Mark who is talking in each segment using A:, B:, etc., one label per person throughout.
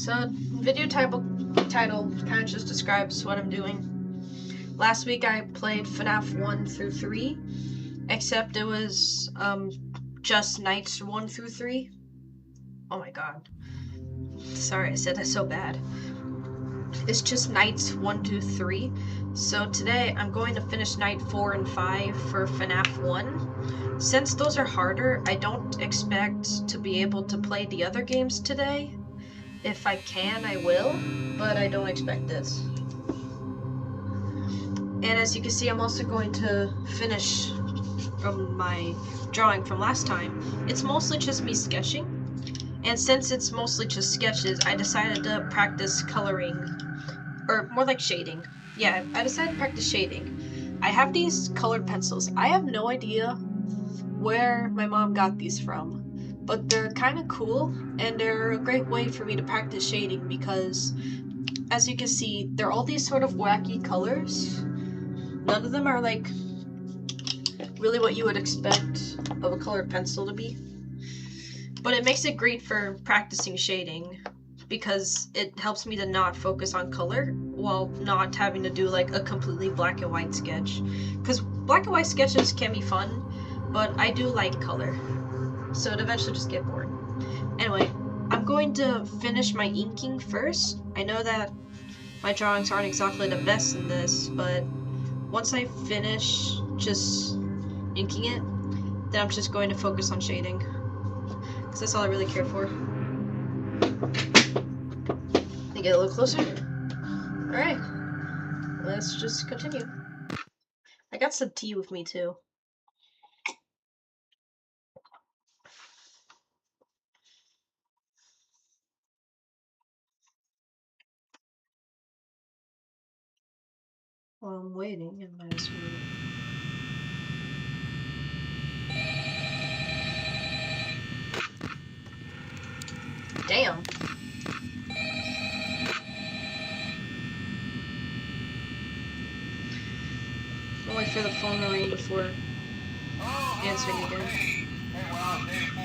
A: So, video title kind of just describes what I'm doing. Last week I played FNAF 1 through 3, except it was just nights 1 through 3. Oh my god. Sorry, I said that so bad. It's just nights 1 to 3. So today I'm going to finish night 4 and 5 for FNAF 1. Since those are harder, I don't expect to be able to play the other games today. If I can, I will, but I don't expect it. And as you can see, I'm also going to finish from my drawing from last time. It's mostly just me sketching. And since it's mostly just sketches, I decided to practice coloring, or more like shading. Yeah, I decided to practice shading. I have these colored pencils. I have no idea where my mom got these from, but they're kind of cool, and they're a great way for me to practice shading because, as you can see, they're all these sort of wacky colors. None of them are like really what you would expect of a colored pencil to be. But it makes it great for practicing shading because it helps me to not focus on color while not having to do like a completely black and white sketch. Because black and white sketches can be fun, but I do like color, so it eventually just get bored. Anyway, I'm going to finish my inking first. I know that my drawings aren't exactly the best in this, but once I finish just inking it, then I'm just going to focus on shading, because that's all I really care for. Can I get a little closer? Alright, let's just continue. I got some tea with me too. While I'm waiting, I might as well. Damn. I'll wait for the phone to ring before answering again.
B: Hey, wow, day 4.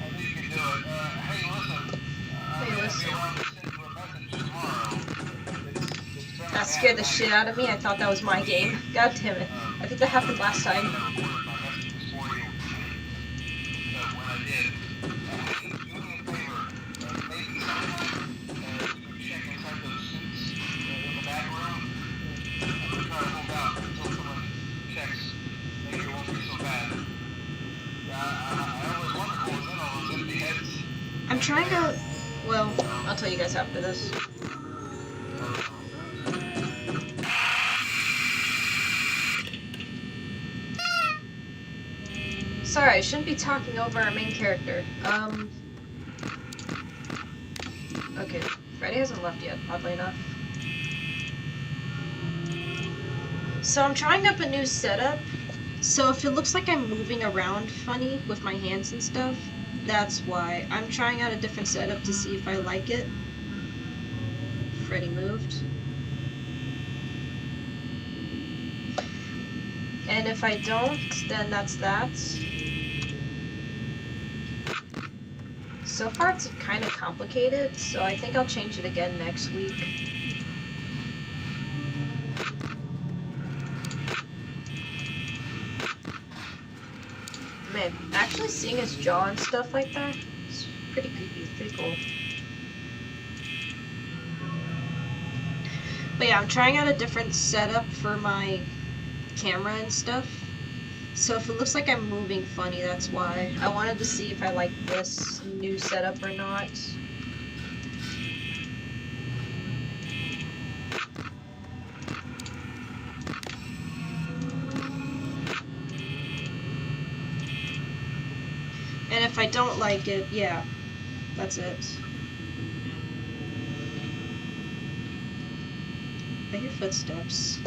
B: I think you can do it. Hey, listen.
A: That scared the shit out of me. I thought that was my game. God damn it. I think that happened last time. I'm trying to... Well, I'll tell you guys after this. Sorry, I shouldn't be talking over our main character. Okay, Freddy hasn't left yet, oddly enough. So I'm trying up a new setup. So if it looks like I'm moving around funny with my hands and stuff, that's why. I'm trying out a different setup to see if I like it. Freddy moved. And if I don't, then that's that. So far it's kind of complicated, so I think I'll change it again next week. Man, actually seeing his jaw and stuff like that, it's pretty creepy, it's pretty cool. But yeah, I'm trying out a different setup for my camera and stuff. So if it looks like I'm moving funny, that's why. I wanted to see if I like this new setup or not. And if I don't like it, yeah, that's it. I hear footsteps.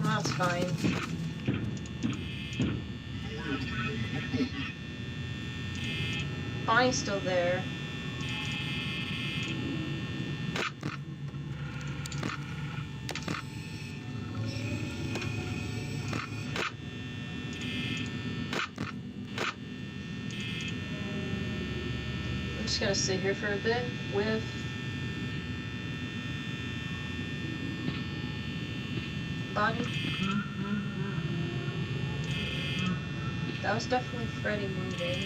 A: That's fine. Bonnie's still there. just gonna sit here for a bit with Bonnie. That was definitely Freddy moving.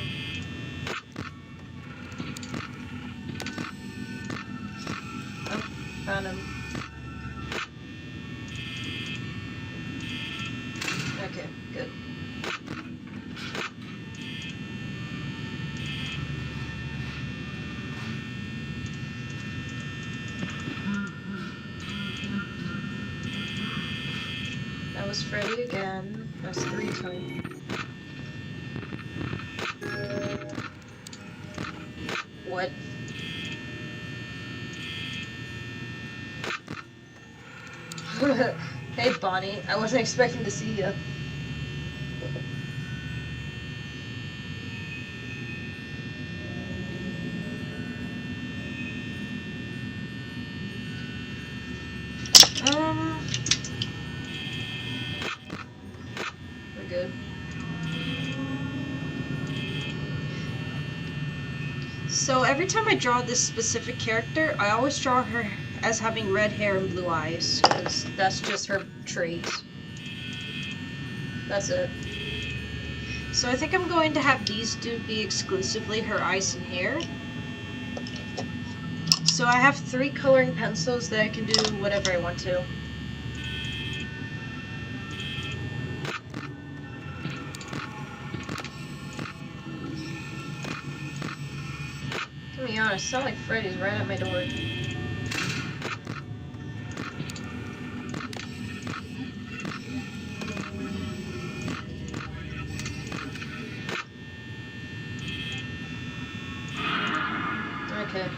A: Oh, found him. Okay, good. That was Freddy again. That's 3 times. What? Hey Bonnie, I wasn't expecting to see you. We're good. So every time I draw this specific character, I always draw her as having red hair and blue eyes, because that's just her trait. That's it. So I think I'm going to have these two be exclusively her eyes and hair. So I have 3 coloring pencils that I can do whatever I want to. To be honest, it sounds like Freddy's right at my door. Okay.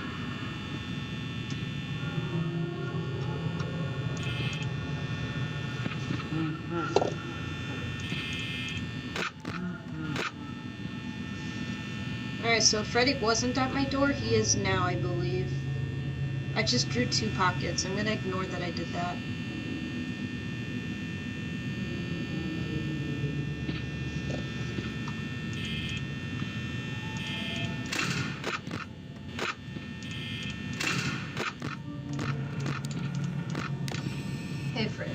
A: Alright, so Freddy wasn't at my door. He is now, I believe. I just drew 2 pockets. I'm gonna ignore that I did that. Hey, Freddy.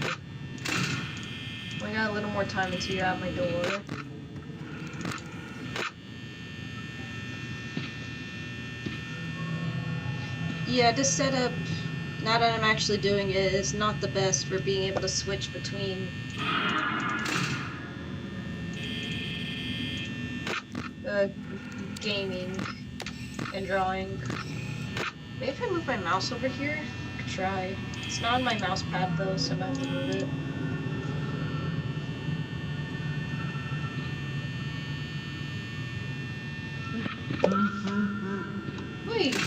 A: We got a little more time until you're at my door. Yeah, this setup, now that I'm actually doing it, is not the best for being able to switch between gaming and drawing. Maybe if I move my mouse over here, I could try. It's not on my mouse pad though, so I'm gonna have to move it. Wait.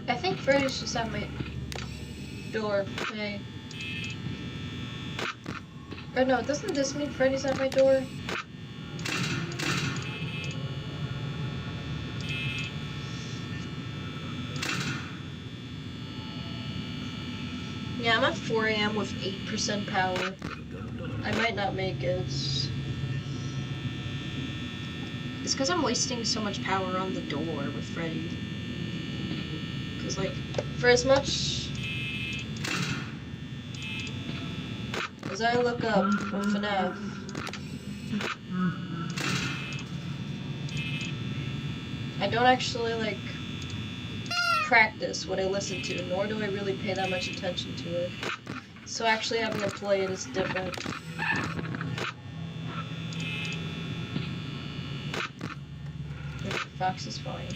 A: I think Freddy's just at my door. Hey. Oh no, doesn't this mean Freddy's at my door? Yeah, I'm at 4 AM with 8% power. I might not make it. It's because I'm wasting so much power on the door with Freddy. Because, like, for as much as I look up on FNAF, I don't actually, like, practice what I listen to, nor do I really pay that much attention to it. So actually having to play it is different. Fox is fine.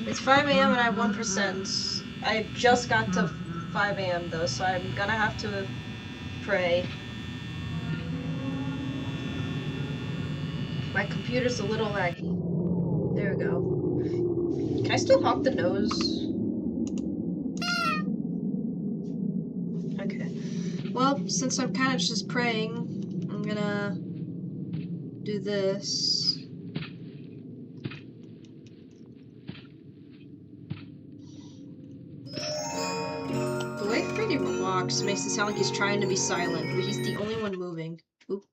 A: It's 5 AM and I have 1%. I just got to 5 AM though, so I'm gonna have to pray. My computer's a little laggy. There we go. Can I still honk the nose? Okay. Well, since I'm kind of just praying, I'm gonna do this. The way Freddy walks makes it sound like he's trying to be silent, but he's the only one moving. Oop.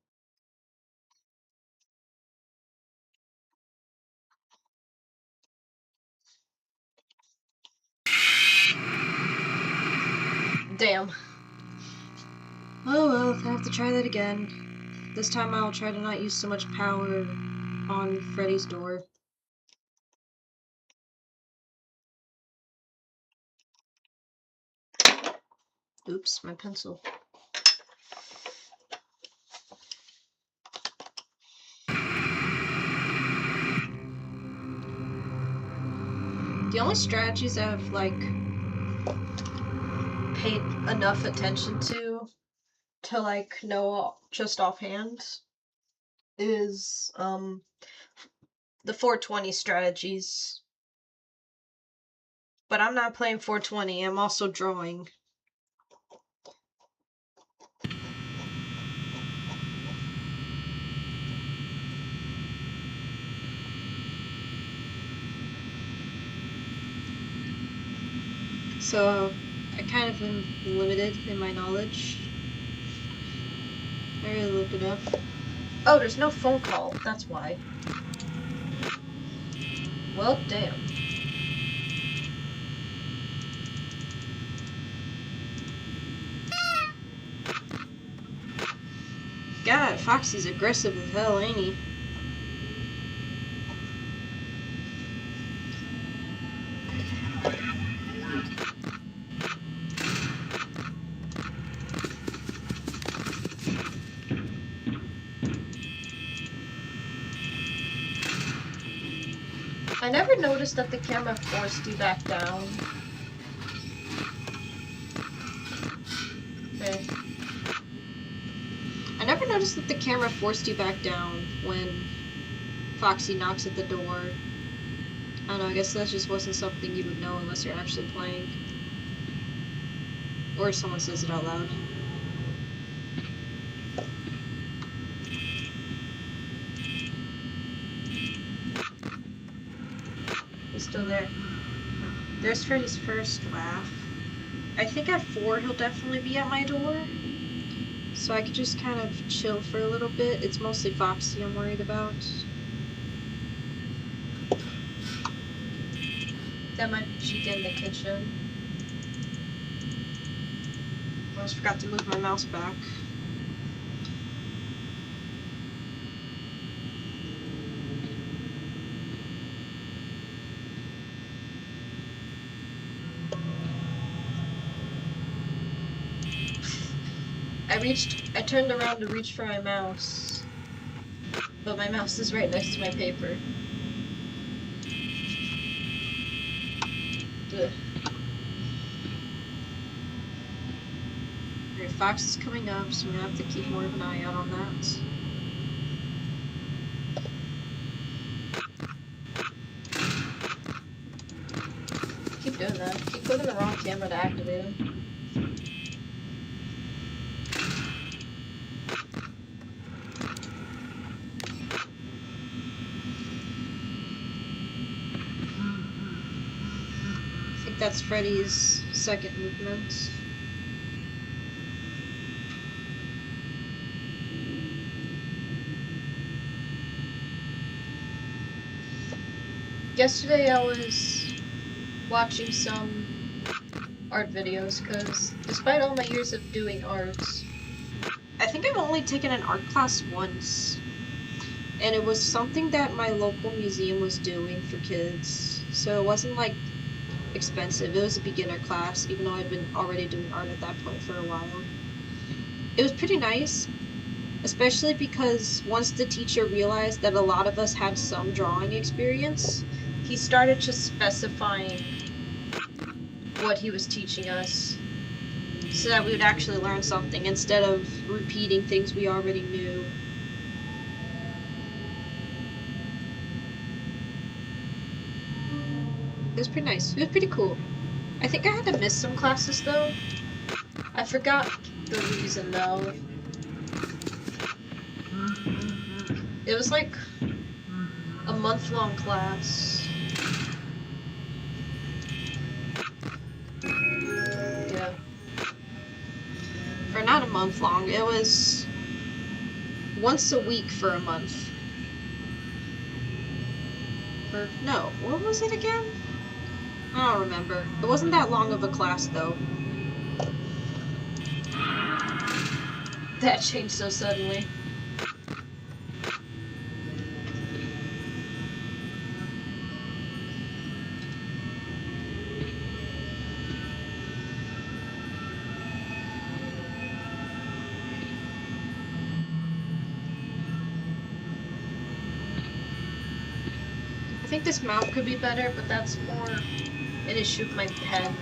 A: Damn. Oh well, I have to try that again. This time I'll try to not use so much power on Freddy's door. Oops, my pencil. The only strategies I've, like, paid enough attention to, like, know just offhand is, the 420 strategies. But I'm not playing 420, I'm also drawing. So, I kind of am limited in my knowledge. I really looked it up. Oh, there's no phone call, that's why. Well, damn. God, Foxy's aggressive as hell, ain't he? I never noticed that the camera forced you back down. Okay. I never noticed that the camera forced you back down when Foxy knocks at the door. I don't know, I guess that just wasn't something you would know unless you're actually playing. Or someone says it out loud. He's still there. There's Freddy's first laugh. I think at 4 he'll definitely be at my door. So I could just kind of chill for a little bit. It's mostly Foxy I'm worried about. That might be Chica in the kitchen. I almost forgot to move my mouse back. I turned around to reach for my mouse, but my mouse is right next to my paper. Ugh. Alright, Fox is coming up, so I'm gonna have to keep more of an eye out on that. Keep doing that. Keep clicking the wrong camera to activate him. That's Freddy's second movement. Yesterday I was watching some art videos because despite all my years of doing art, I think I've only taken an art class once. And it was something that my local museum was doing for kids. So it wasn't like expensive. It was a beginner class, even though I'd been already doing art at that point for a while. It was pretty nice, especially because once the teacher realized that a lot of us had some drawing experience, he started just specifying what he was teaching us so that we would actually learn something instead of repeating things we already knew. It was pretty nice. It was pretty cool. I think I had to miss some classes though. I forgot the reason though. It was like a month-long class. Yeah. Or not a month long, it was once a week for a month. Or, no, what was it again? I don't remember. It wasn't that long of a class though. That changed so suddenly. I think this mount could be better, but that's more an issue with my pen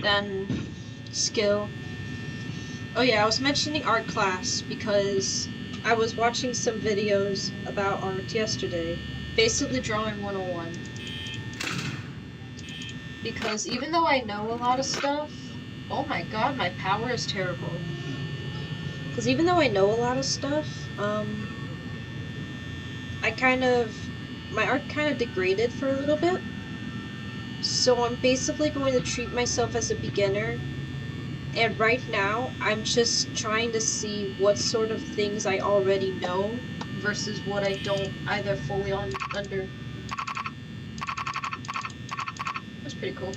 A: than skill. Oh yeah, I was mentioning art class because I was watching some videos about art yesterday. Basically drawing 101. Because even though I know a lot of stuff, oh my god, my power is terrible. Because even though I know a lot of stuff, my art kind of degraded for a little bit. So I'm basically going to treat myself as a beginner. And right now, I'm just trying to see what sort of things I already know versus what I don't either fully under. That's pretty cool.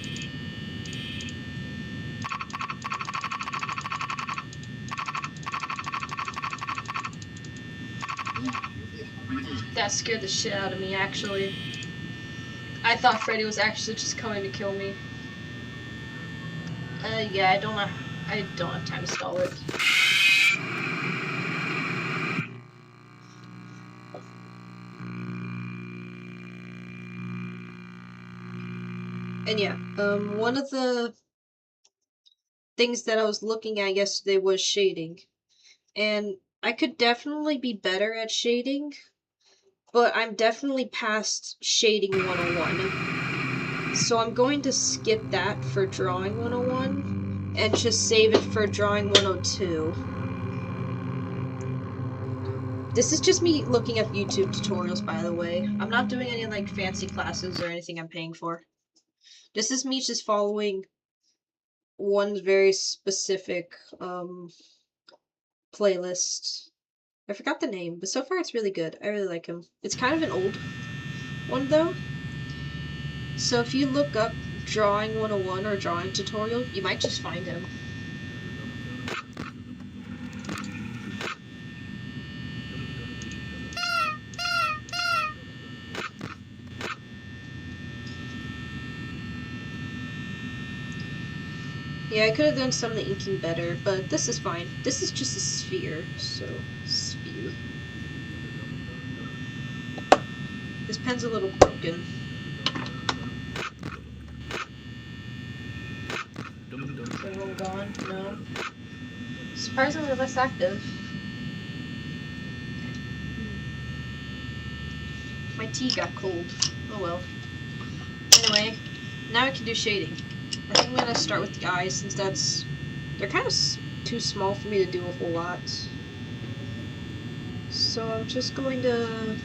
A: That scared the shit out of me, actually. I thought Freddy was actually just coming to kill me. Yeah, I don't have time to stall it. And yeah, one of the things that I was looking at yesterday was shading. And I could definitely be better at shading, but I'm definitely past shading 101. So I'm going to skip that for drawing 101 and just save it for drawing 102. This is just me looking up YouTube tutorials, by the way. I'm not doing any like fancy classes or anything I'm paying for. This is me just following one very specific playlist. I forgot the name, but so far it's really good. I really like him. It's kind of an old one though. So if you look up Drawing 101 or Drawing Tutorial, you might just find him. Yeah, I could have done some of the inking better, but this is fine. This is just a sphere, so sphere. This pen's a little broken. Is everyone gone? No. Surprisingly less active. My tea got cold. Oh well. Anyway, now I can do shading. I think I'm gonna start with the eyes since they're kind of too small for me to do a whole lot. So I'm just going to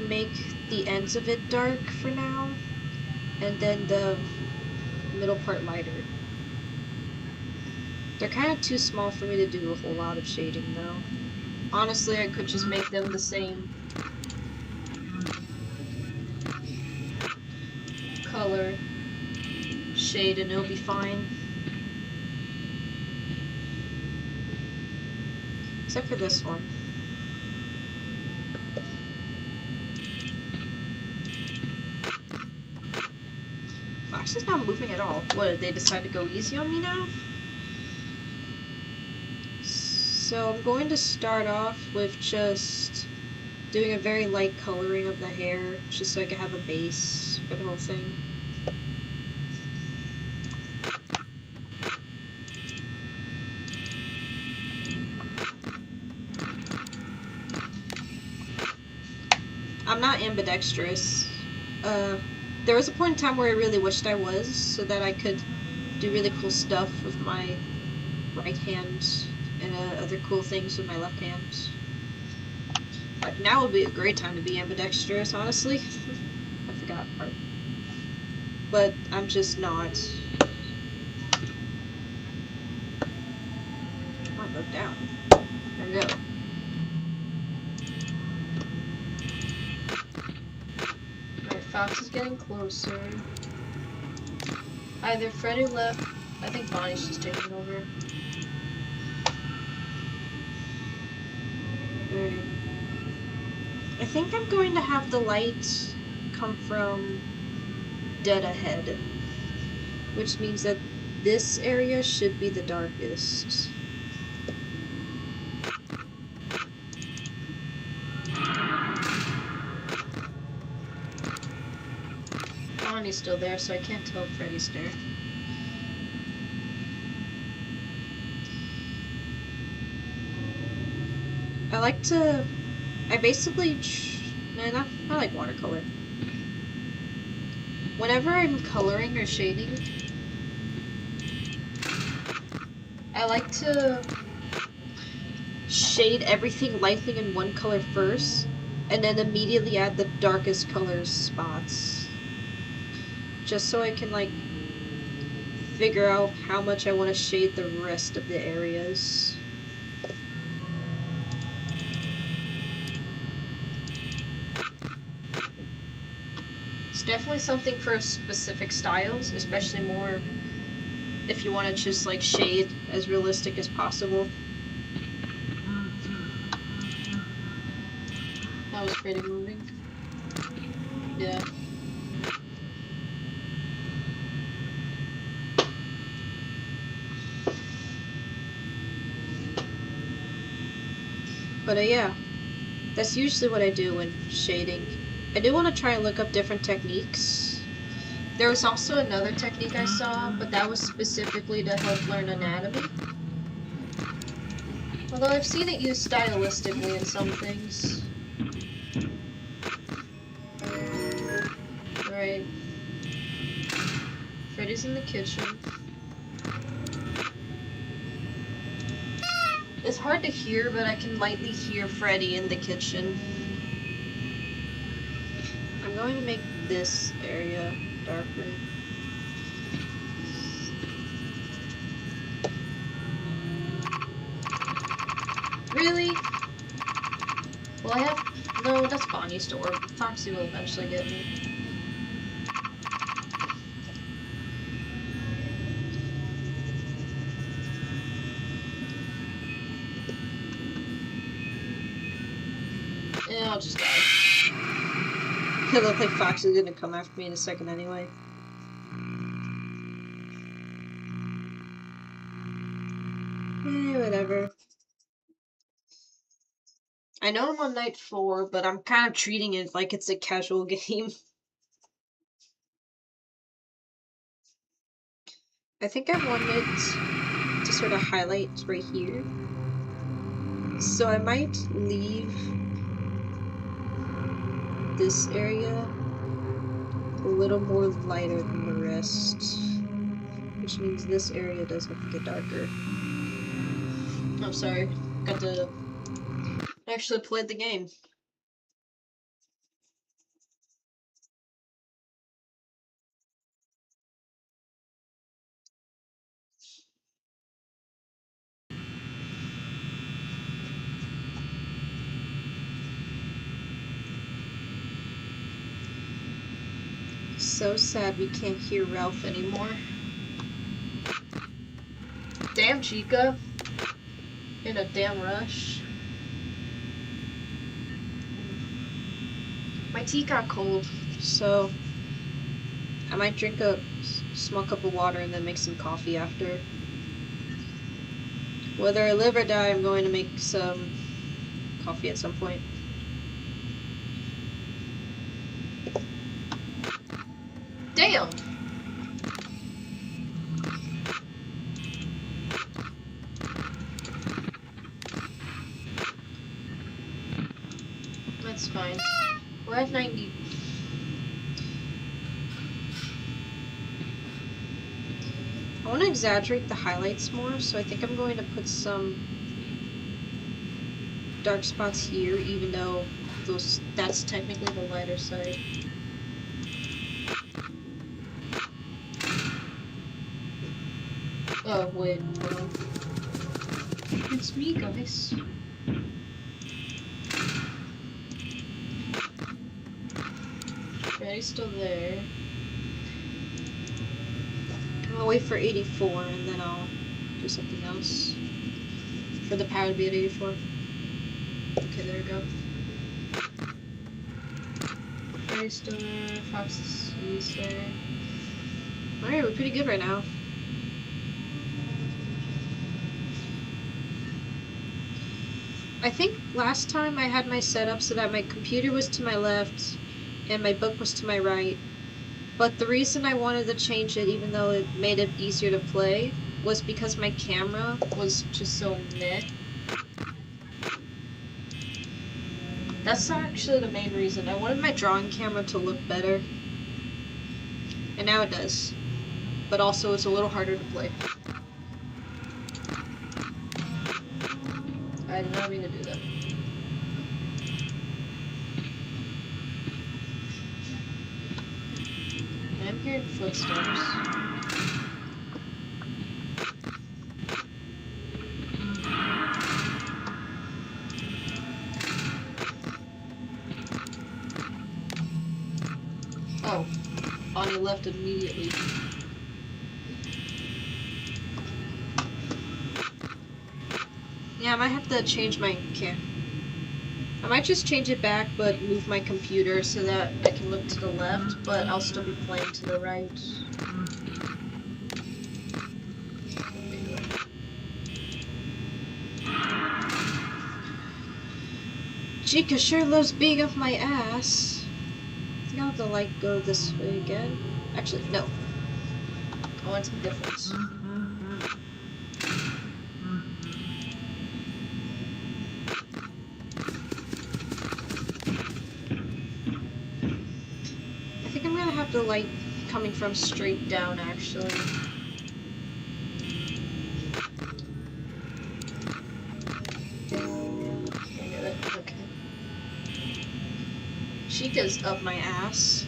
A: make the ends of it dark for now, and then the middle part lighter. They're kind of too small for me to do a whole lot of shading though. Honestly, I could just make them the same color shade and it'll be fine. Except for this one. Flash is not moving at all. What, did they decide to go easy on me now? So I'm going to start off with just doing a very light coloring of the hair, just so I can have a base for the whole thing. not ambidextrous. There was a point in time where I really wished I was, so that I could do really cool stuff with my right hand and other cool things with my left hand. Like, now would be a great time to be ambidextrous, honestly. I forgot part. But I'm just not. Come on, look down. There we go. Alright, Fox is getting closer. Either Freddy left. I think Bonnie's just taking over. Alright. I think I'm going to have the light come from dead ahead, which means that this area should be the darkest. Bonnie's still there, so I can't tell if Freddy's there. I basically, I like watercolor. Whenever I'm coloring or shading, I like to shade everything lightly in one color first, and then immediately add the darkest color spots. Just so I can, like, figure out how much I want to shade the rest of the areas. It's definitely something for specific styles, especially more if you want to just, like, shade as realistic as possible. That was pretty moving. Yeah. But yeah, that's usually what I do when shading. I do want to try and look up different techniques. There was also another technique I saw, but that was specifically to help learn anatomy. Although I've seen it used stylistically in some things. Alright. Freddy's in the kitchen. It's hard to hear, but I can lightly hear Freddy in the kitchen. I'm going to make this area darker. Really? Well, I have... No, that's Bonnie's door. Foxy will eventually get me. Yeah, I'll just die. It looks like Fox is gonna come after me in a second anyway. Whatever. I know I'm on night 4, but I'm kind of treating it like it's a casual game. I think I wanted to sort of highlight right here. So I might leave this area a little more lighter than the rest, which means this area does have to get darker. I'm sorry, got to actually play the game. So sad we can't hear Ralph anymore. Damn, Chica. In a damn rush. My tea got cold, so I might drink a small cup of water and then make some coffee after. Whether I live or die, I'm going to make some coffee at some point. Damn! That's fine. We're at 90. I want to exaggerate the highlights more, so I think I'm going to put some dark spots here, even though that's technically the lighter side. Oh, wait, hold on. It's me, guys. Freddy's still there. I'll wait for 84 and then I'll do something else. For the power to be at 84. Okay, there we go. Freddy's still there, Fox is there. Alright, we're pretty good right now. I think last time I had my setup so that my computer was to my left and my book was to my right. But the reason I wanted to change it, even though it made it easier to play, was because my camera was just so meh. That's actually the main reason. I wanted my drawing camera to look better. And now it does. But also it's a little harder to play. I did not mean to do that. I'm hearing footsteps. Oh, Bonnie left immediately. Yeah, I might have to change my I might just change it back, but move my computer so that I can look to the left, but I'll still be playing to the right. Chica sure loves being up my ass. I think I'll have to, like, go this way again. Actually, no. I want some difference. I think I'm gonna have the light coming from straight down, actually. Okay. Chica's up my ass.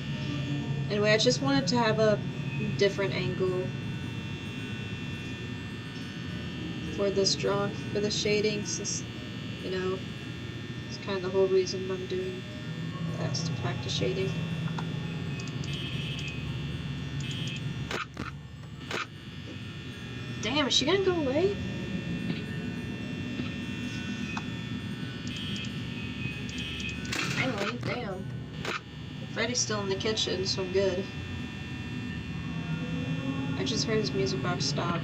A: Anyway, I just wanted to have a different angle for this drawing, for the shadings. This, you know, it's kind of the whole reason I'm doing that, to practice shading. Damn, is she gonna go away? Finally, damn. Freddy's still in the kitchen, so I'm good. I just heard his music box stop.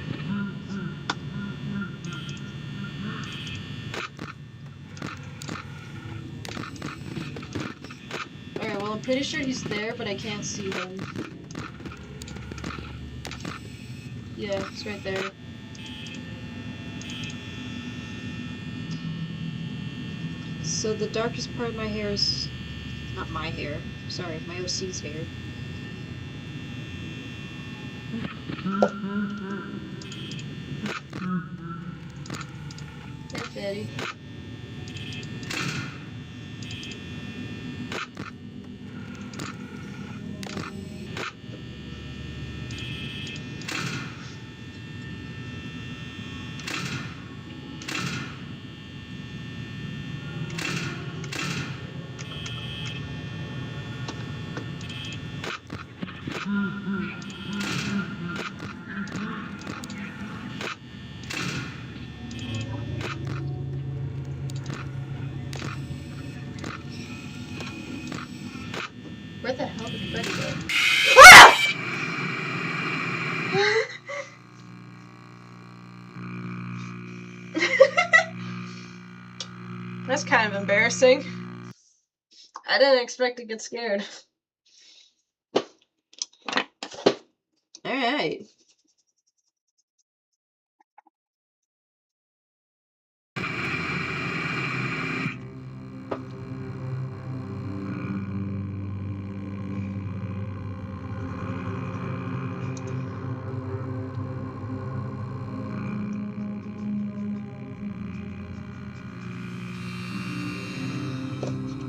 A: Alright, well, I'm pretty sure he's there, but I can't see him. Yeah, he's right there. So the darkest part of my hair is... not my hair. Sorry, my OC's hair. Hey, Fatty. Where the hell did Freddy go? That's kind of embarrassing. I didn't expect to get scared. Alright.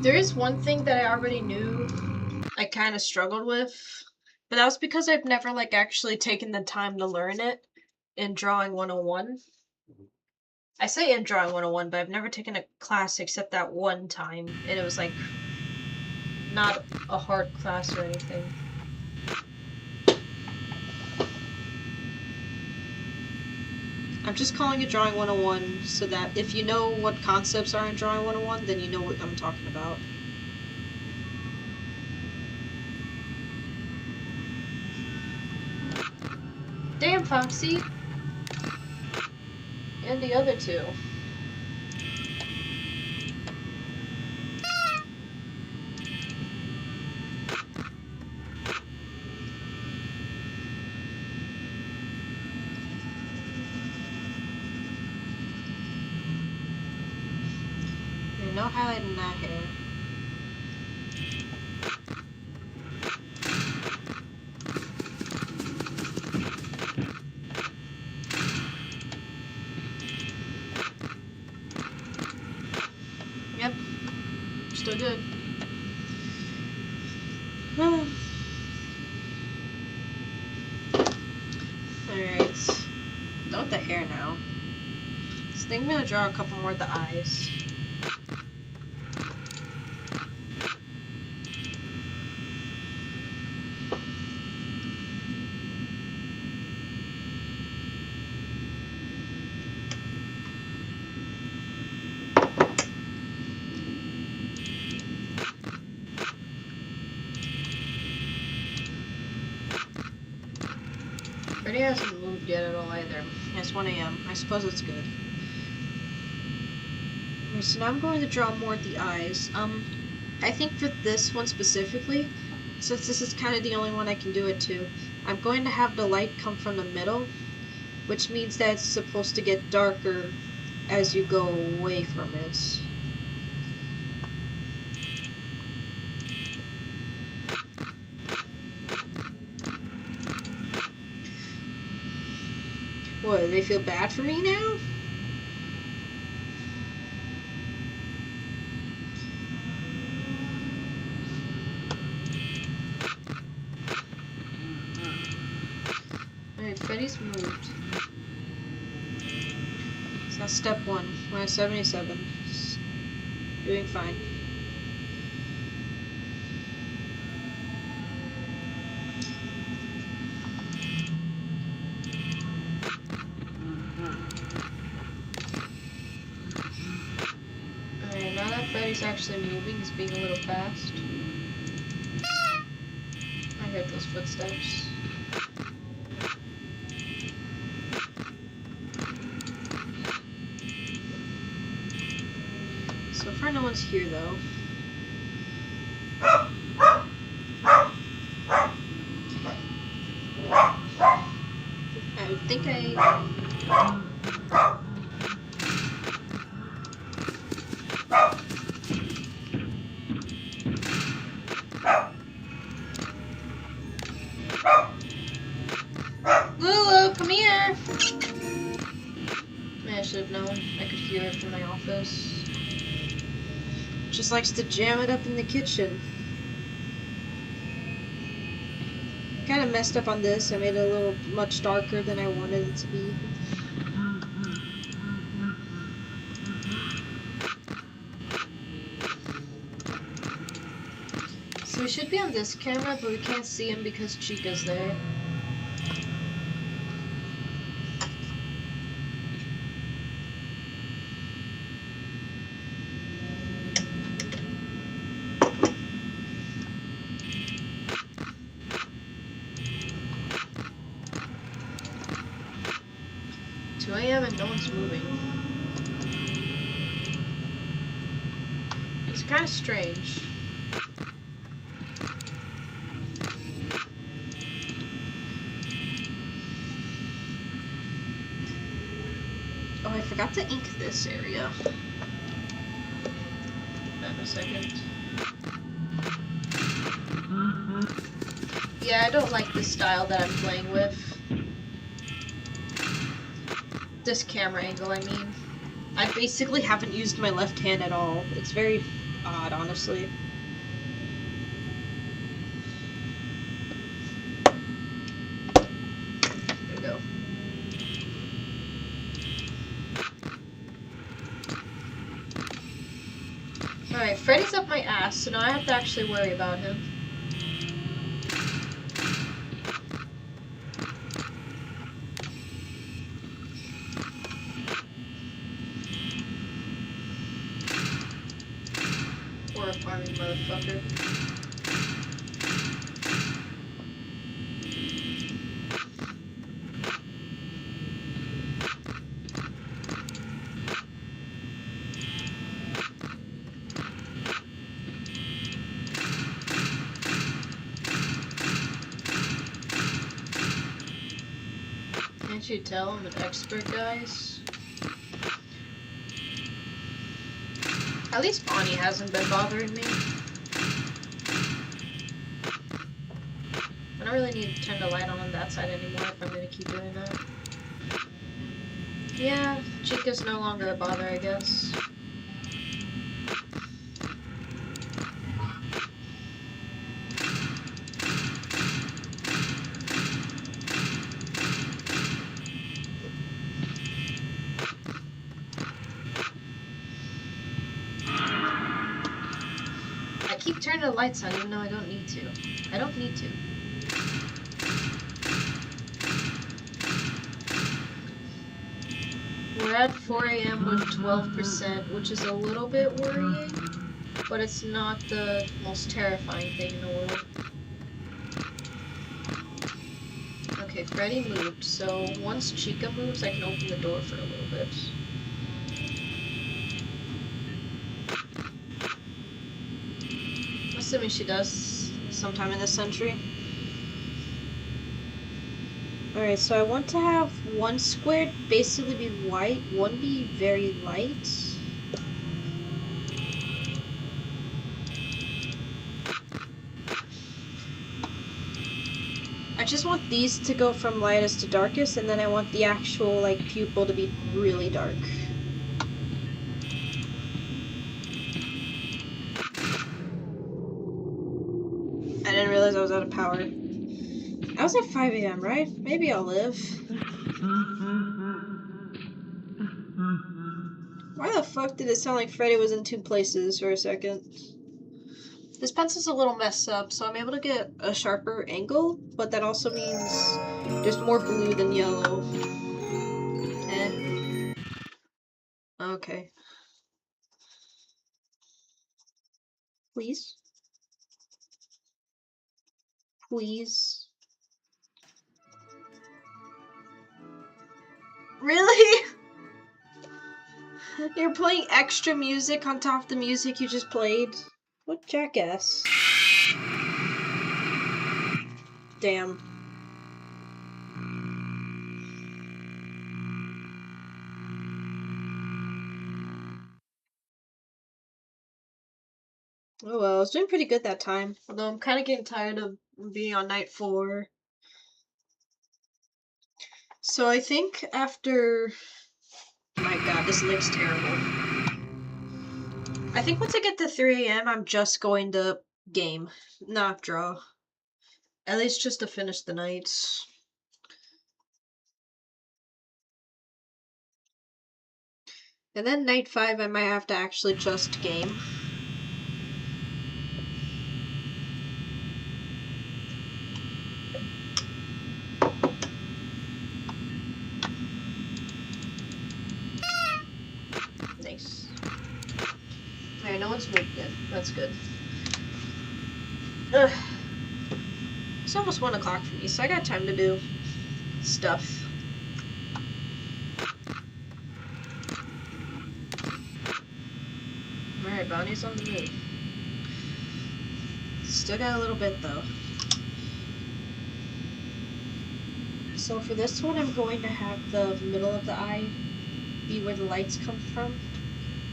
A: There is one thing that I already knew I kind of struggled with, but that was because I've never like actually taken the time to learn it in Drawing 101. I say in Drawing 101, but I've never taken a class except that one time, and it was like not a hard class or anything. I'm just calling it Drawing 101 so that if you know what concepts are in Drawing 101, then you know what I'm talking about. Damn, Foxy! And the other two. There's no highlight in that hair. Yep. Still good. Alright. Done with the hair now. So I think I'm gonna draw a couple more of the eyes. Freddy hasn't moved yet at all either. It's 1 AM. I suppose it's good. Okay, so now I'm going to draw more of the eyes. I think for this one specifically, since this is kind of the only one I can do it to, I'm going to have the light come from the middle, which means that it's supposed to get darker as you go away from it. What, do they feel bad for me now? Alright, Freddy's moved. So that's step 1. We're at 77. Doing fine. Alright, now that Freddy's actually moving, he's being a little fast. I heard those footsteps. So far no one's here though. I think Lulu, come here! I should have known. I could hear it from my office. Just likes to jam it up in the kitchen. Kind of messed up on this. I made it a little much darker than I wanted it to be. So we should be on this camera, but we can't see him because Chica's there. And no one's moving. It's kind of strange. Oh, I forgot to ink this area. In a second. Yeah, I don't like the style that I'm playing with. This camera angle, I mean. I basically haven't used my left hand at all. It's very odd, honestly. There we go. Alright, Freddy's up my ass, so now I have to actually worry about him. Horrifying motherfucker. Can't you tell I'm an expert, guys? At least Bonnie hasn't been bothering me. I don't really need to turn the light on that side anymore if I'm gonna keep doing that. Yeah, Chica's no longer a bother, I guess. I keep turning the lights on even though I don't need to. I don't need to. We're at 4 AM with 12%, which is a little bit worrying, but it's not the most terrifying thing in the world. Okay, Freddy moved, so once Chica moves, I can open the door for a little bit. Assuming she does sometime in this century. Alright, so I want to have one square basically be white, one be very light. I just want these to go from lightest to darkest, and then I want the actual, like, pupil to be really dark. I didn't realize I was out of power. I was at 5 AM, right? Maybe I'll live. Why the fuck did it sound like Freddy was in two places for a second? This pencil's a little messed up, so I'm able to get a sharper angle, but that also means there's more blue than yellow. Eh. Okay. Please? Please? Really? You're playing extra music on top of the music you just played? What jackass? Damn. Oh well, I was doing pretty good that time. Although I'm kind of getting tired of being on night 4. So I think after... My god, this looks terrible. I think once I get to 3 AM, I'm just going to game, not draw. At least just to finish the night. And then night 5, I might have to actually just game. Nice. Alright, no one's moved yet. That's good. Ugh. It's almost 1 o'clock for me, so I got time to do stuff. Alright, Bonnie's on the move. Still got a little bit though. So for this one, I'm going to have the middle of the eye be where the lights come from.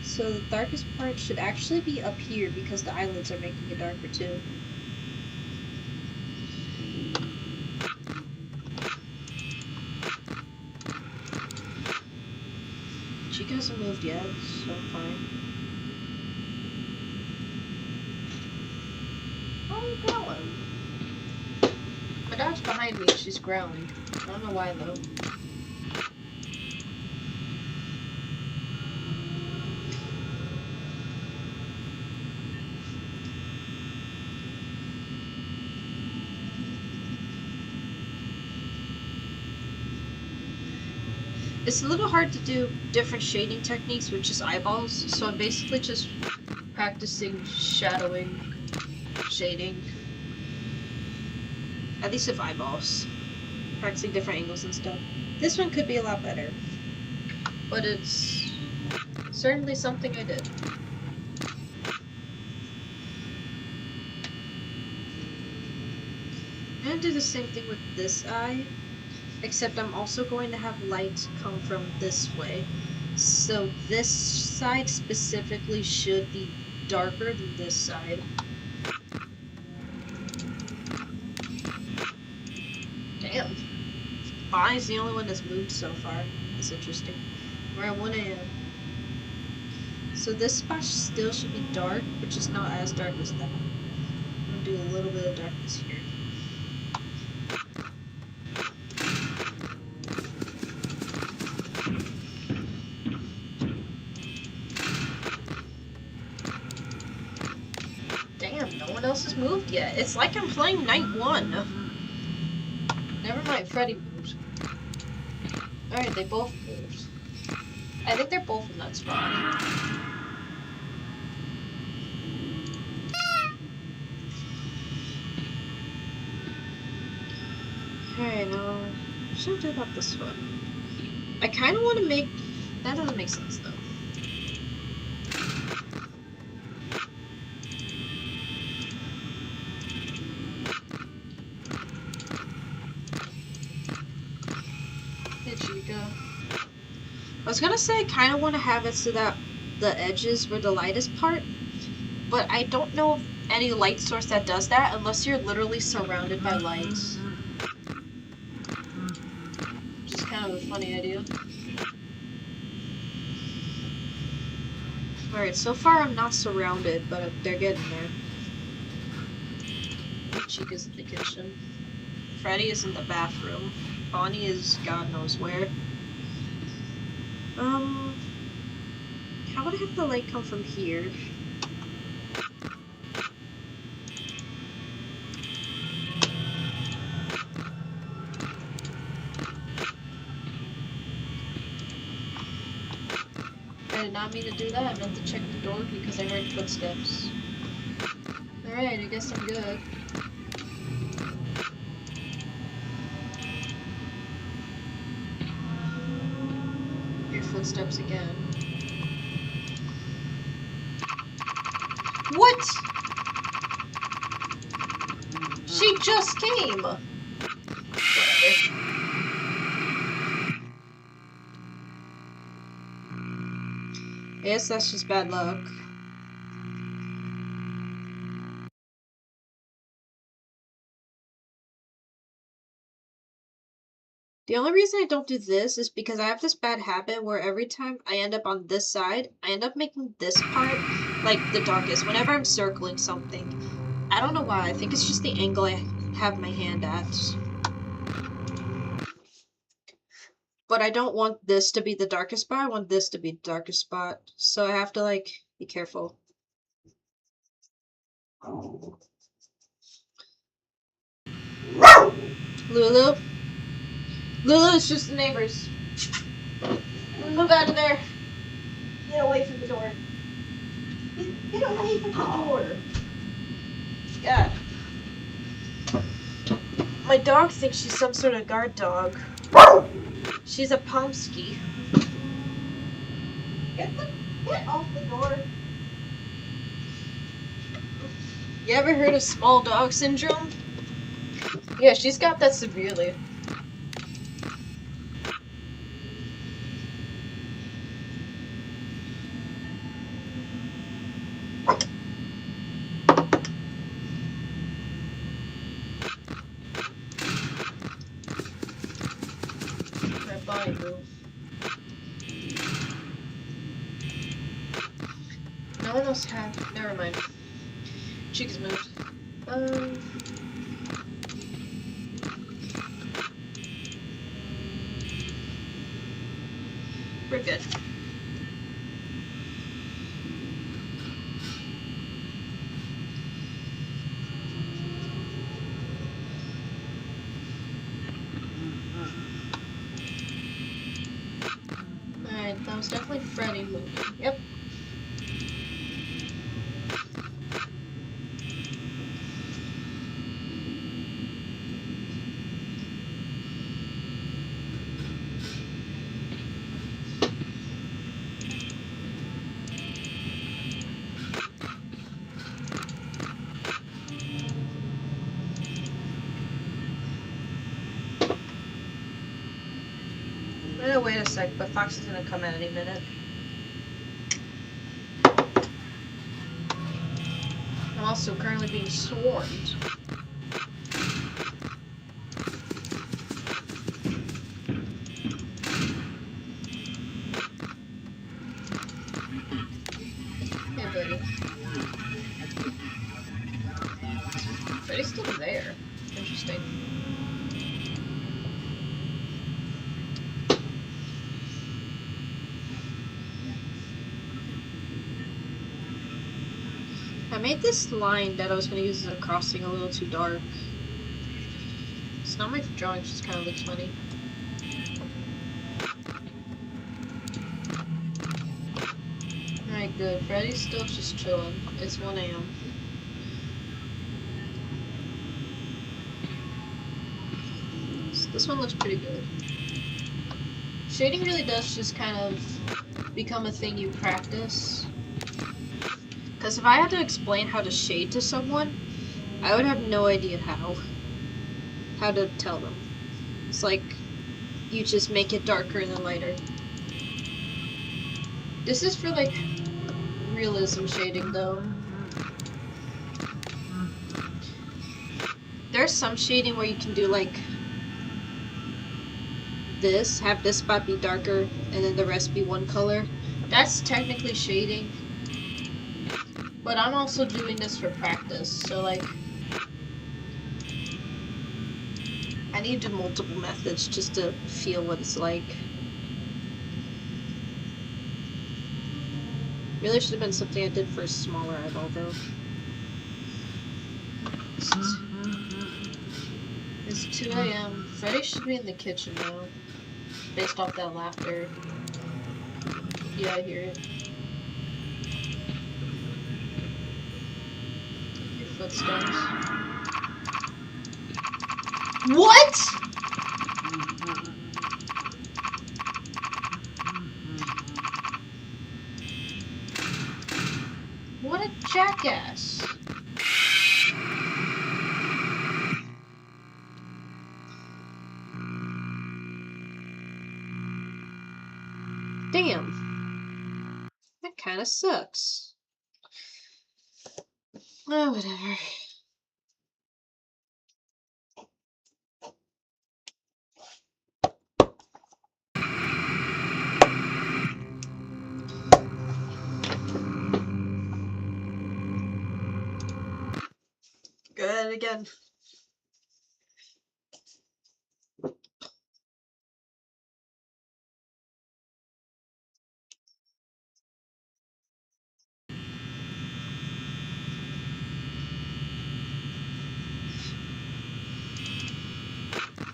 A: So the darkest part should actually be up here because the eyelids are making it darker too. Chica hasn't moved yet, so I'm fine. are you growling? My dog's behind me and she's growling. I don't know why though. It's a little hard to do different shading techniques with just eyeballs, so I'm basically just practicing shadowing, shading. At least with eyeballs. Practicing different angles and stuff. This one could be a lot better. But it's certainly something I did. I'm gonna do the same thing with this eye. Except I'm also going to have light come from this way. So this side specifically should be darker than this side. Damn. Bonnie's the only one that's moved so far. That's interesting. We're at 1 AM. So this spot still should be dark, but just not as dark as that. I'm gonna do a little bit of darkness here. Damn, no one else has moved yet. It's like I'm playing night 1. Never mind, Freddy moved. Alright, they both moved. I think they're both in that spot. Alright, now, what should I do about this one? I kind of want to make... That doesn't make sense, though. Hey, Chica. I was gonna say I kind of want to have it so that the edges were the lightest part, but I don't know of any light source that does that unless you're literally surrounded by lights. Which is kind of a funny idea. Alright, so far I'm not surrounded, but they're getting there. Chica's in the kitchen. Freddy is in the bathroom. Bonnie is God knows where. How would I have the light come from here? I did not mean to do that. I meant to check the door because I heard footsteps. Alright, I guess I'm good. Hear footsteps again. What? She just came! Whatever. I guess that's just bad luck. The only reason I don't do this is because I have this bad habit where every time I end up on this side, I end up making this part like the darkest whenever I'm circling something. I don't know why, I think it's just the angle I have my hand at. But I don't want this to be the darkest spot, I want this to be the darkest spot. So I have to, like, be careful. Lulu? Lulu, it's just the neighbors. Move out of there. Get away from the door. Get away from the door. God. My dog thinks she's some sort of guard dog. She's a Pomsky. Get off the door. You ever heard of small dog syndrome? Yeah, she's got that severely. Bonnie move. No one else had. Never mind. Chica's moved. We're good. Alright, that was definitely Freddy moving. Yep. Wait a sec, but Fox is gonna come in any minute. I'm also currently being swarmed. Hey, buddy. Freddy's still there. Interesting. I made this line that I was going to use as a crossing a little too dark. It's not my drawing, it just kind of looks funny. Alright, good. Freddy's still just chilling. It's 1 AM. So this one looks pretty good. Shading really does just kind of become a thing you practice. Because if I had to explain how to shade to someone, I would have no idea how to tell them. It's like, you just make it darker and then lighter. This is for, like, realism shading, though. There's some shading where you can do, like, this, have this spot be darker, and then the rest be one color. That's technically shading. But I'm also doing this for practice, so, like, I need to do multiple methods just to feel what it's like. Really should have been something I did for a smaller eyeball, though. It's 2 AM. Freddy should be in the kitchen now, based off that laughter. Yeah, I hear it. Your footsteps. What?! What a jackass. Damn. That kinda sucks. Oh, whatever. Go ahead again.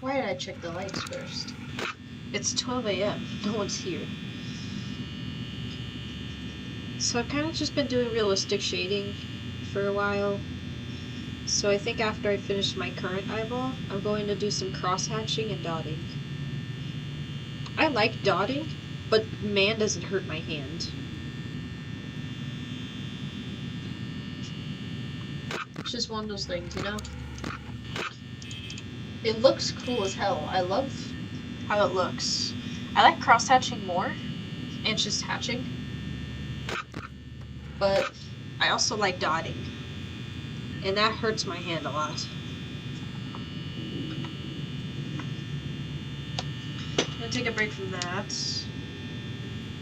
A: Why did I check the lights first? It's 12 AM. No one's here. So I've kind of just been doing realistic shading for a while. So I think after I finish my current eyeball, I'm going to do some cross-hatching and dotting. I like dotting, but man, does it hurt my hand. It's just one of those things, you know? It looks cool as hell. I love how it looks. I like cross-hatching more, and just hatching. But I also like dotting. And that hurts my hand a lot. I'm gonna take a break from that.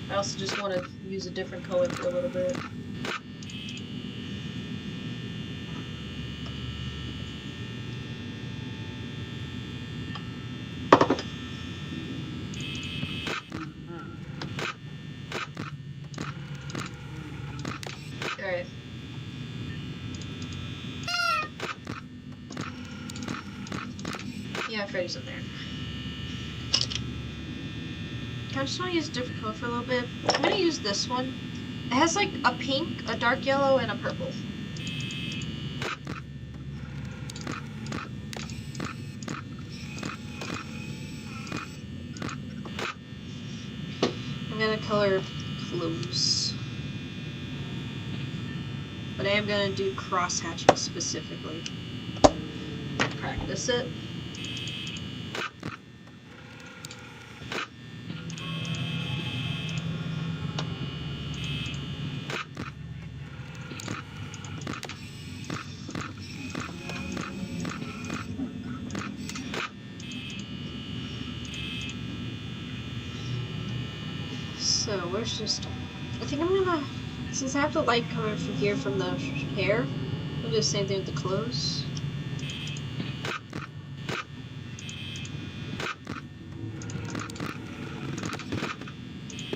A: I also just want to use a different color for a little bit. Yeah, Freddy's in there. I just want to use a different color for a little bit. I'm gonna use this one. It has like a pink, a dark yellow, and a purple. I'm gonna color clothes. But I am gonna do cross hatching specifically. Practice it. So where's just? I think I'm gonna, since I have the light coming from here from the hair, I'll do the same thing with the clothes.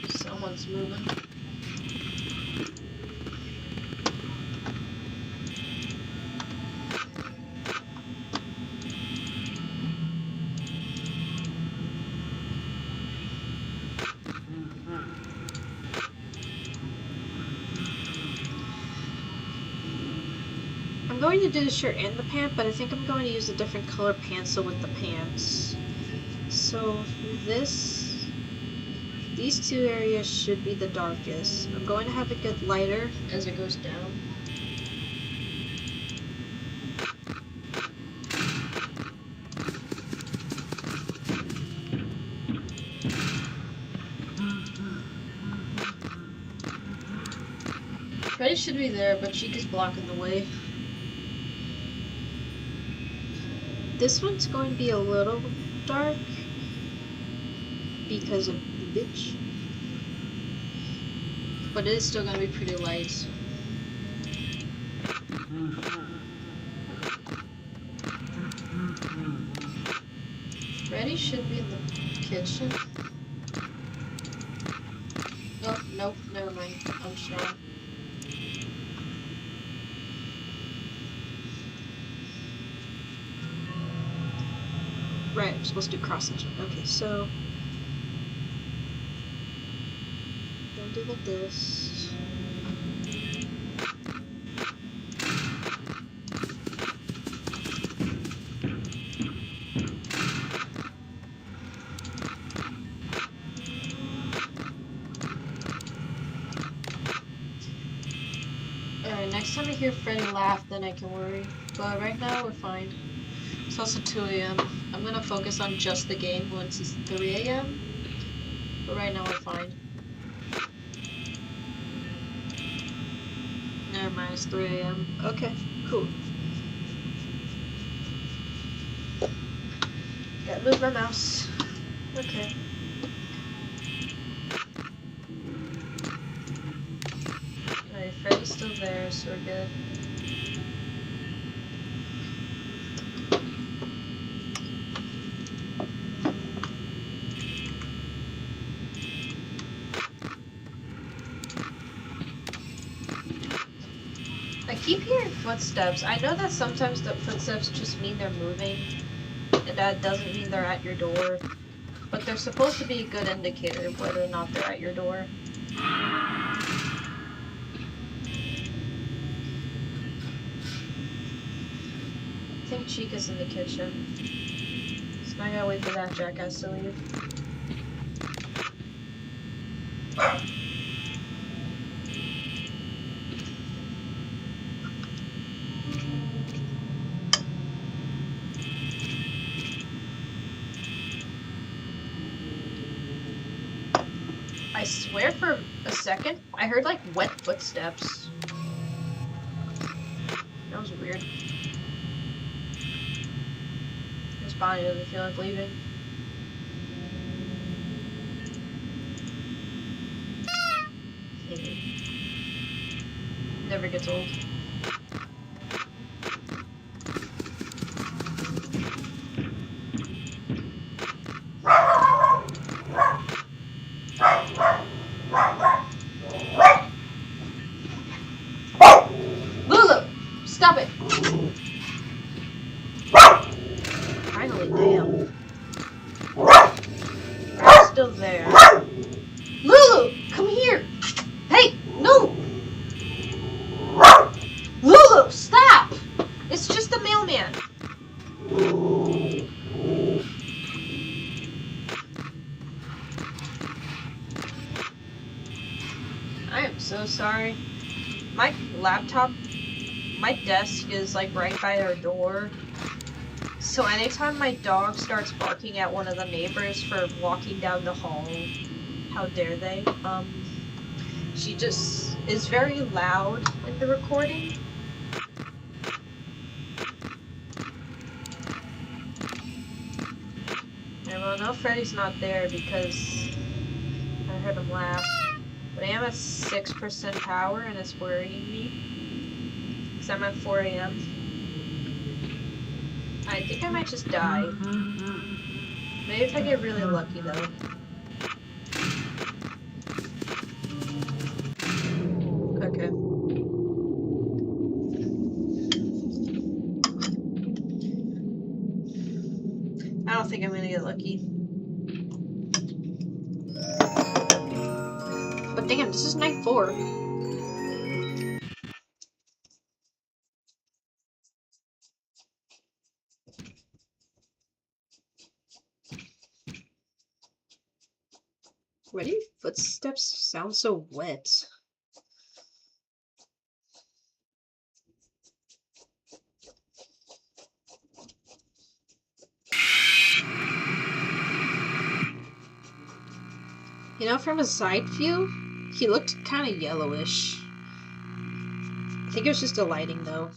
A: Someone's moving. I'm going to do the shirt and the pant, but I think I'm going to use a different color pencil with the pants. So these two areas should be the darkest. I'm going to have it get lighter as it goes down. Freddy should be there, but Chica's blocking the way. This one's going to be a little dark because of the bitch, but it is still going to be pretty light. Freddy should be in the kitchen. Oh, nope, never mind. I'm strong. Right, I'm supposed to do cross section. Okay, so don't do like this. Alright, next time I hear Freddy laugh, then I can worry. But right now, we're fine. It's also 2 a.m. I'm gonna focus on just the game once it's 3 a.m. But right now we're fine. Never mind, it's 3 a.m. Okay, cool. Gotta move my mouse. Okay. Alright, Freddy's still there, so we're good. I keep hearing footsteps. I know that sometimes the footsteps just mean they're moving, and that doesn't mean they're at your door, but they're supposed to be a good indicator of whether or not they're at your door. I think Chica's in the kitchen, so I gotta wait for that jackass to leave. I swear for a second, I heard like wet footsteps. That was weird. This body doesn't feel like leaving. Never gets old. Stop it! Finally, damn. No, stop! It's just the mailman. I am so sorry. My laptop, my desk is like right by our door. So anytime my dog starts barking at one of the neighbors for walking down the hall, how dare they? She just is very loud in the recording. And well, no, Freddy's not there because I heard him laugh. But I am at 6% power and it's worrying me. Because I'm at 4 a.m. I think I might just die. Maybe if I get really lucky though. Okay. I don't think I'm gonna get lucky. But damn, this is night 4. Why do your footsteps sound so wet? You know, from a side view, he looked kind of yellowish. I think it was just a lighting, though.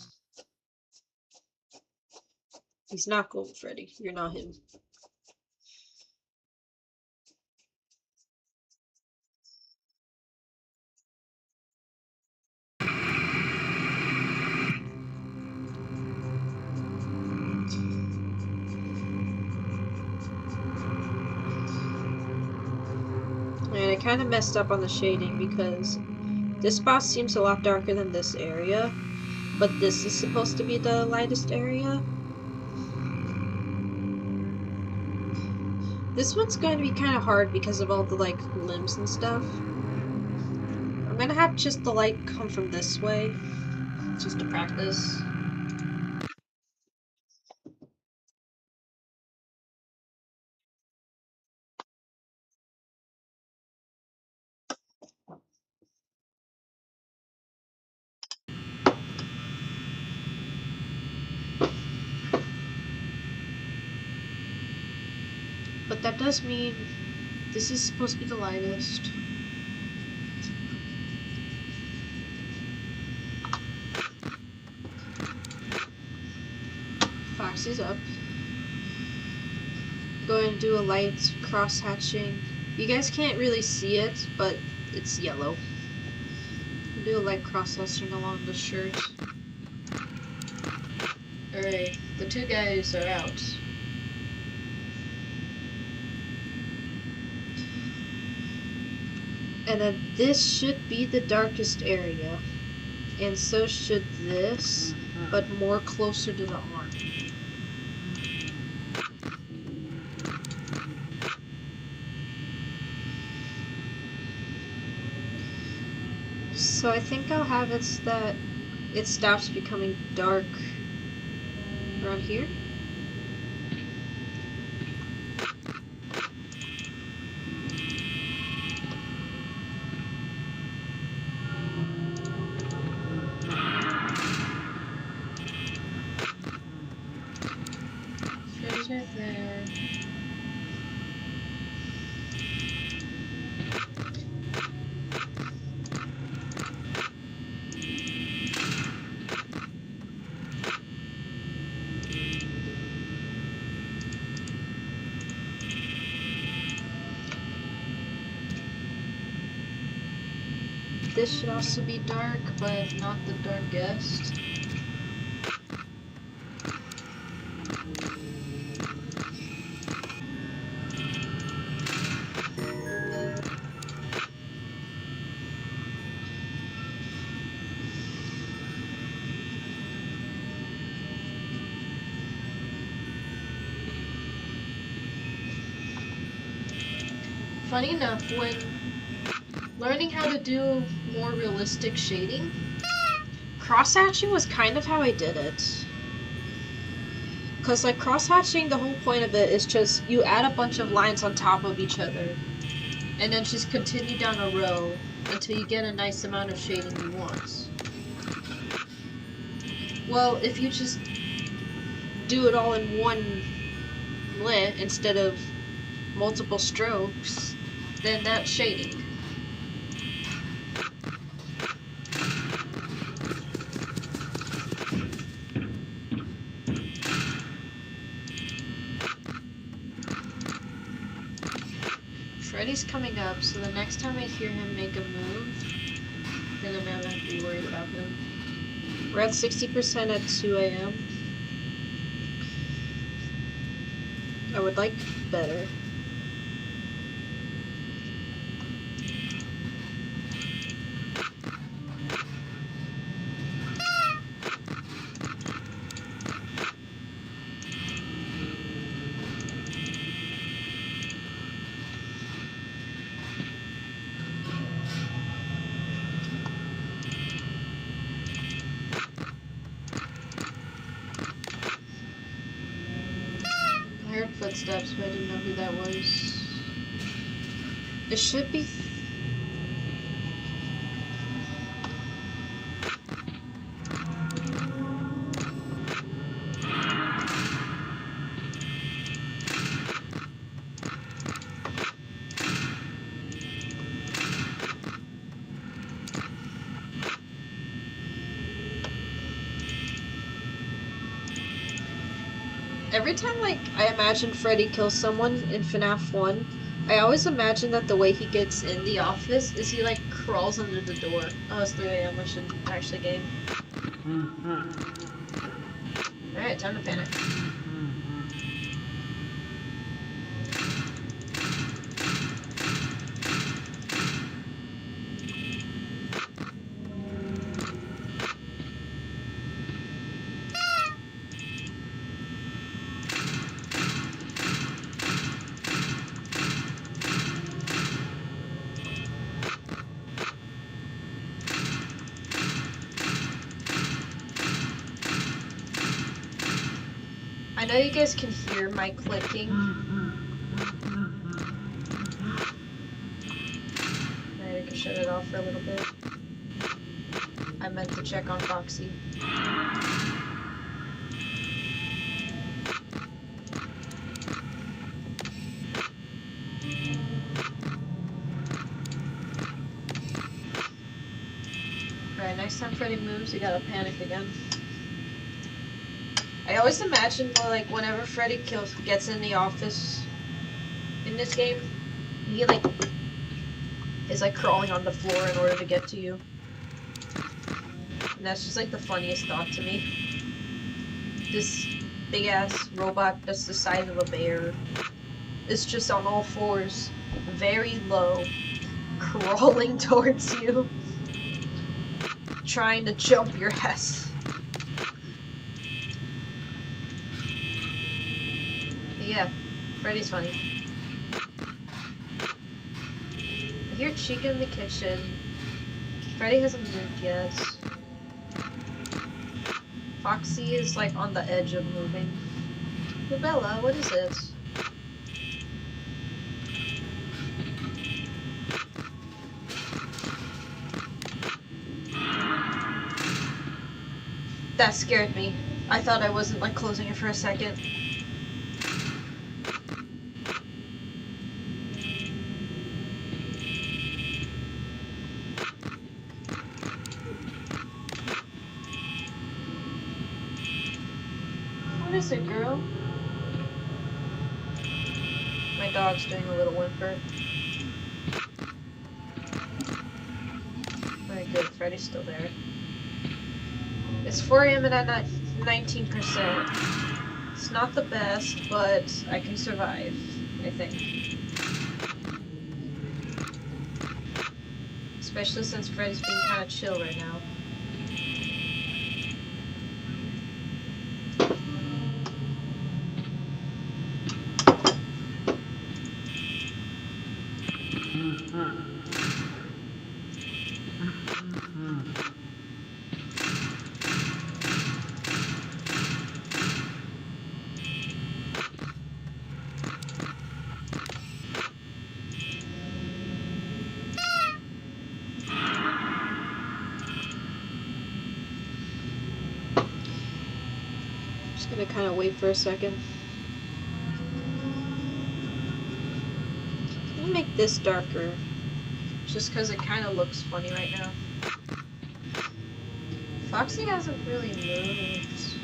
A: He's not Gold Freddy. You're not him. And I kind of messed up on the shading because this boss seems a lot darker than this area, but this is supposed to be the lightest area. This one's going to be kind of hard because of all the, like, limbs and stuff. I'm gonna have just the light come from this way, just to practice. But that does mean this is supposed to be the lightest. Foxy's up. Going to do a light cross-hatching. You guys can't really see it, but it's yellow. Do a light cross-hatching along the shirt. Alright, the two guys are out. And then this should be the darkest area. And so should this, but more closer to the arm. So I think I'll have it so that it stops becoming dark around here. Freddy's right there. This should also be dark, but not the darkest. Funny enough, when learning how to do more realistic shading, cross-hatching was kind of how I did it. Because, like, cross-hatching, the whole point of it is just you add a bunch of lines on top of each other, and then just continue down a row until you get a nice amount of shading you want. Well, if you just do it all in one lit instead of multiple strokes, then that's shading. Freddy's coming up, so the next time I hear him make a move, then I'm not going to be worried about him. We're at 60% at 2 a.m. I would like better. I heard footsteps, but I didn't know who that was. It should be... Every time, like, I imagine Freddy kills someone in FNAF 1, I always imagine that the way he gets in the office is he, like, crawls under the door. Oh, it's 3 a.m. I should actually game. Alright, time to panic. I know you guys can hear my clicking. Alright, I can shut it off for a little bit. I meant to check on Foxy. Alright, next time Freddy moves, you gotta panic again. I always imagine, like, whenever Freddy gets in the office in this game, he, like, is, like, crawling on the floor in order to get to you. And that's just, like, the funniest thought to me. This big-ass robot that's the size of a bear is just on all fours, very low, crawling towards you, trying to jump your ass. Yeah, Freddy's funny. I hear Chica in the kitchen. Freddy hasn't moved yet. Foxy is like on the edge of moving. Bella, what is it? That scared me. I thought I wasn't like closing it for a second. What is it, girl? My dog's doing a little whimper. Very good, Freddy's still there. It's 4 a.m. and I'm at 19%. It's not the best, but I can survive, I think. Especially since Freddy's being kind of chill right now. Gonna kind of wait for a second. Let me make this darker, just because it kind of looks funny right now. Foxy hasn't really moved.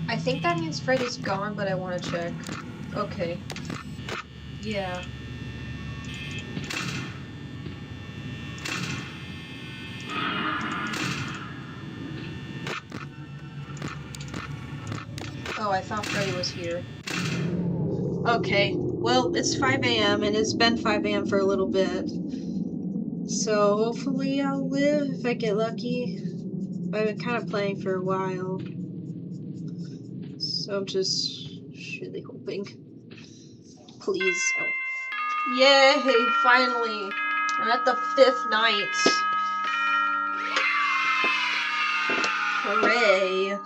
A: I think that means Freddy's gone, but I want to check. Okay. Yeah. Oh, I thought Freddy was here. Okay, well, it's 5 a.m. and it's been 5 a.m. for a little bit. So hopefully I'll live if I get lucky. I've been kind of playing for a while. So I'm just really hoping. Please. Oh. Yay, finally. I'm at the 5th night. Hooray.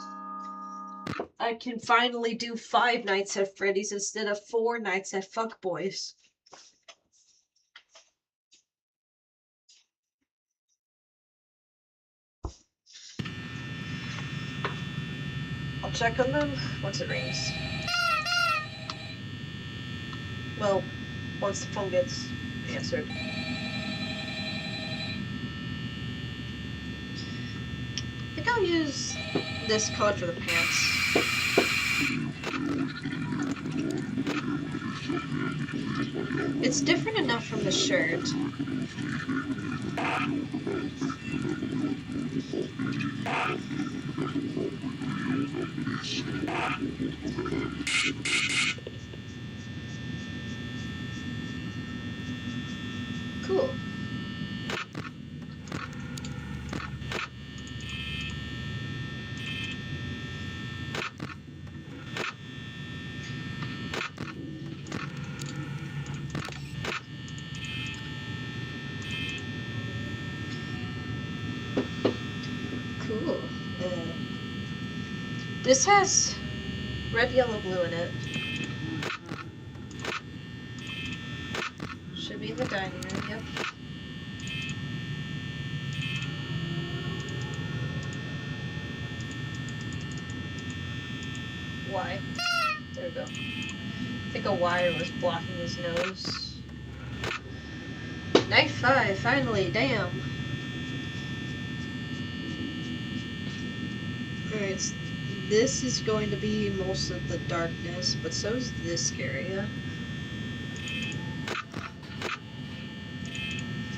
A: I can finally do 5 nights at Freddy's instead of 4 nights at Fuckboys. I'll check on them once it rings. Well, once the phone gets answered. I think I'll use this color for the pants. It's different enough from the shirt. Cool. Cool. This has red, yellow, blue in it. Should be in the dining room, yep. Why? There we go. I think a wire was blocking his nose. Night 5, finally, damn. Alright, this is going to be most of the darkness, but so is this area.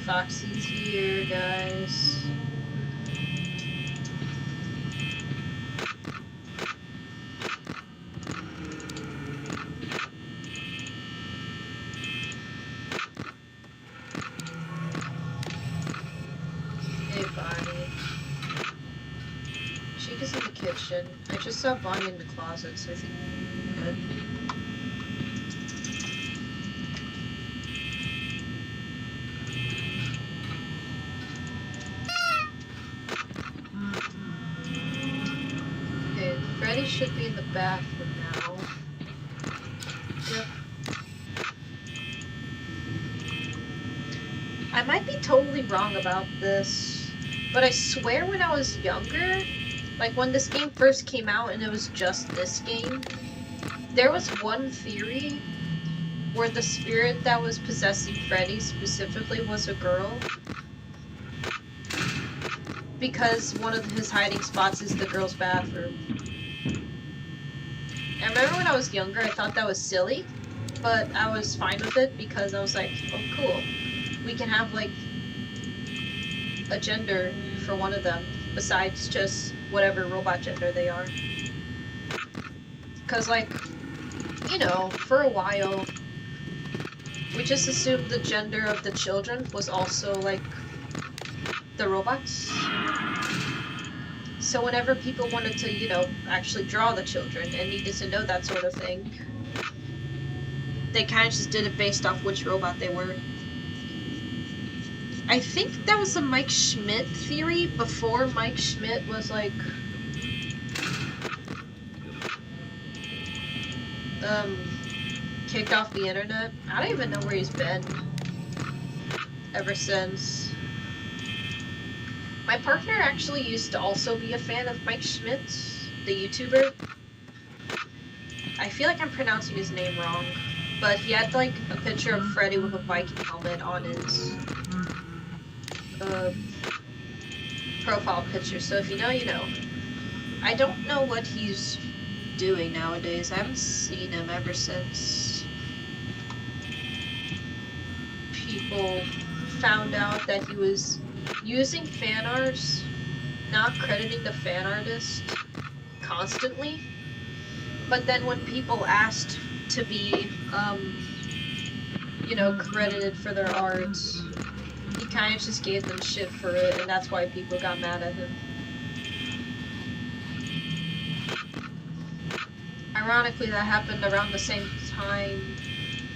A: Foxy's here, guys. Hey, Bonnie. Chica's in the kitchen. I just saw Bonnie in the closet, so I think we're good. Okay, Freddy should be in the bathroom now. Yep. I might be totally wrong about this, but I swear when I was younger, like when this game first came out and it was just this game, there was one theory where the spirit that was possessing Freddy specifically was a girl. Because one of his hiding spots is the girl's bathroom. I remember when I was younger I thought that was silly, but I was fine with it because I was like, oh cool. We can have like a gender for one of them besides just whatever robot gender they are. Cause like, you know, for a while we just assumed the gender of the children was also like the robots. So whenever people wanted to, you know, actually draw the children and needed to know that sort of thing, they kind of just did it based off which robot they were. I think that was a Mike Schmidt theory before Mike Schmidt was like kicked off the internet. I don't even know where he's been. ever since. My partner actually used to also be a fan of Mike Schmidt, the YouTuber. I feel like I'm pronouncing his name wrong, but he had like a picture of Freddy with a Viking helmet on his profile picture, so if you know, you know. I don't know what he's doing nowadays. I haven't seen him ever since people found out that he was using fan arts, not crediting the fan artist constantly. But then when people asked to be, you know, credited for their art, he kind of just gave them shit for it, and that's why people got mad at him. Ironically, that happened around the same time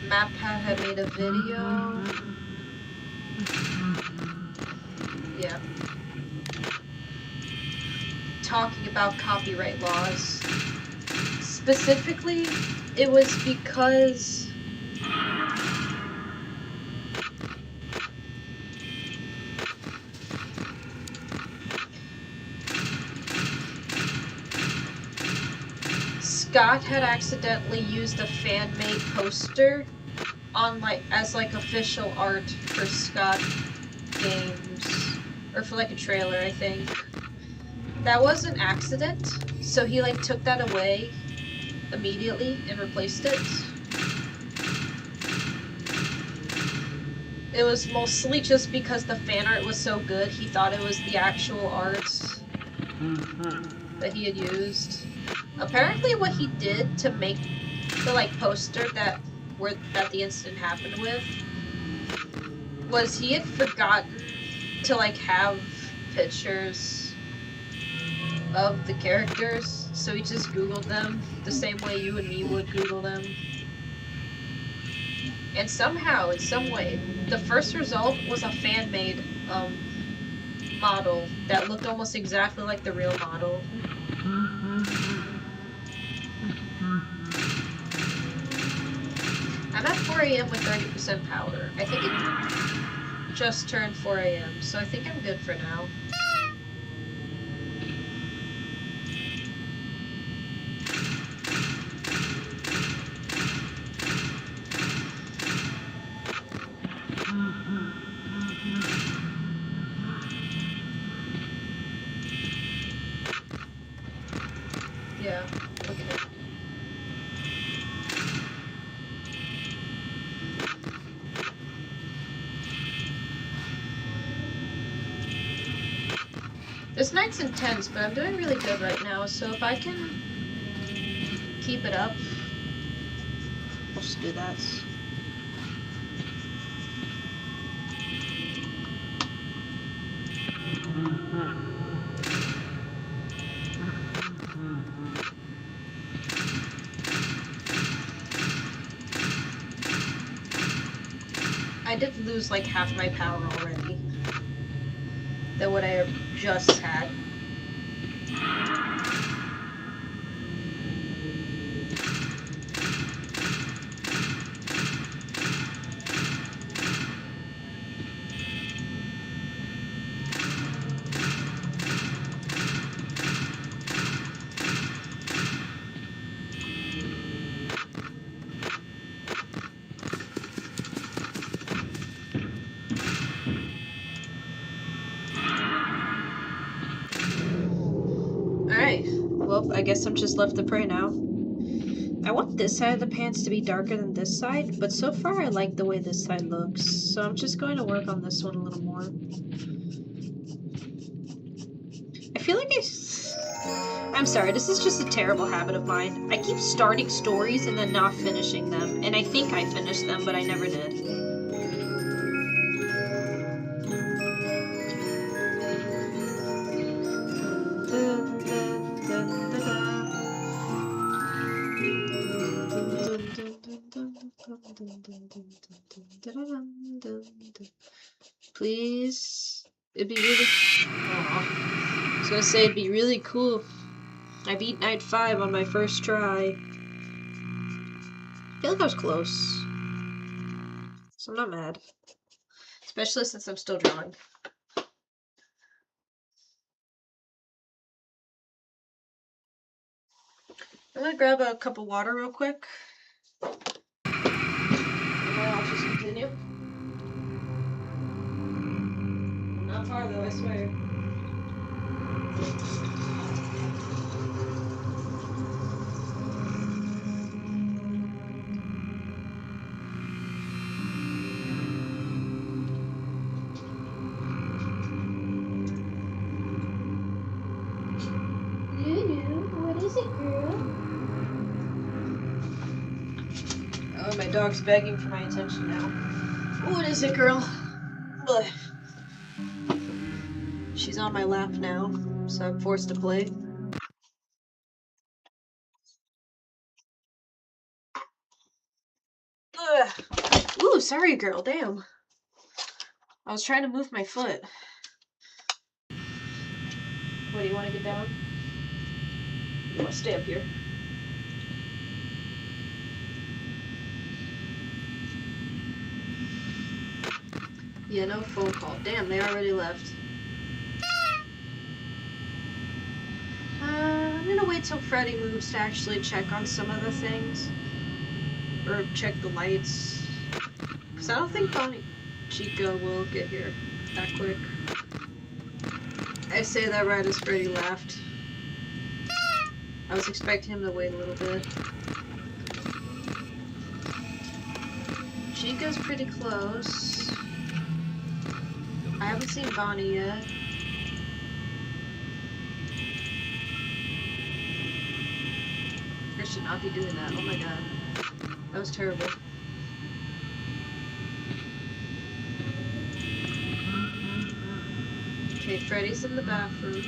A: MapPad had made a video. Yeah. Talking about copyright laws. Specifically, it was because Scott had accidentally used a fan-made poster on as official art for Scott games, or for like a trailer, I think. That was an accident, so he like took that away immediately and replaced it. It was mostly just because the fan art was so good, he thought it was the actual art that he had used. Apparently what he did to make the poster that the incident happened with was he had forgotten to have pictures of the characters, so he just Googled them the same way you and me would Google them. And somehow, in some way, the first result was a fan-made model that looked almost exactly like the real model. I'm at 4 AM with 30% power. I think it just turned 4 AM, so I think I'm good for now. Yeah, okay. This night's intense, but I'm doing really good right now, so if I can keep it up, I'll just do that. I did lose like half my power already than what I just had. Alright, well, I guess I'm just left to pray now. I want this side of the pants to be darker than this side, but so far I like the way this side looks, so I'm just going to work on this one a little more. I feel like I'm sorry, this is just a terrible habit of mine. I keep starting stories and then not finishing them, and I think I finished them, but I never did. Please, it'd be really. I was gonna say it'd be really cool. I beat Night 5 on my first try. I feel like I was close, so I'm not mad. Especially since I'm still drawing. I'm gonna grab a cup of water real quick. And then I'll just continue. Not far though, I swear.
C: What is it, girl?
A: Oh, my dog's begging for my attention now. What is it, girl? Ugh. She's on my lap now, so I'm forced to play. Ugh. Ooh, sorry, girl. Damn. I was trying to move my foot. What, do you want to get down? You want to stay up here? Yeah, no phone call. Damn, they already left. I'm gonna wait till Freddy moves to actually check on some of the things. Or check the lights. Because I don't think Bonnie Chico will get here that quick. I say that right as Freddy laughed. I was expecting him to wait a little bit. Chico's pretty close. I haven't seen Bonnie yet. I should not be doing that. Oh my god. That was terrible. Okay, Freddy's in the bathroom.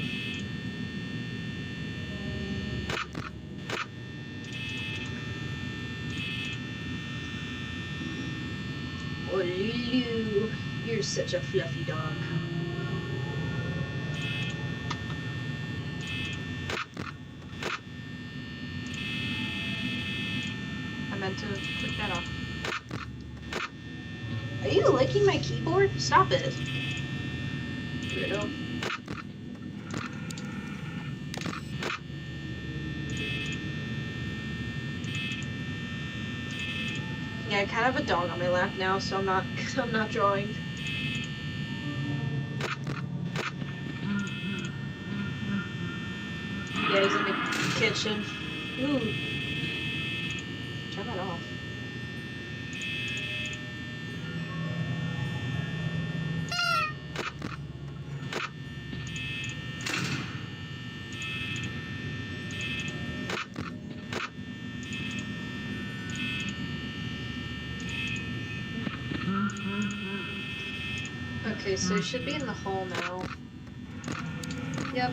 A: Oh, Lulu, you're such a fluffy dog. I meant to click that off. Are you licking my keyboard? Stop it. Weirdo. Yeah, I kind of have a dog on my lap now, so I'm not drawing. Yeah, he's in the kitchen. Ooh. Turn that off. Okay, so he should be in the hall now. Yep.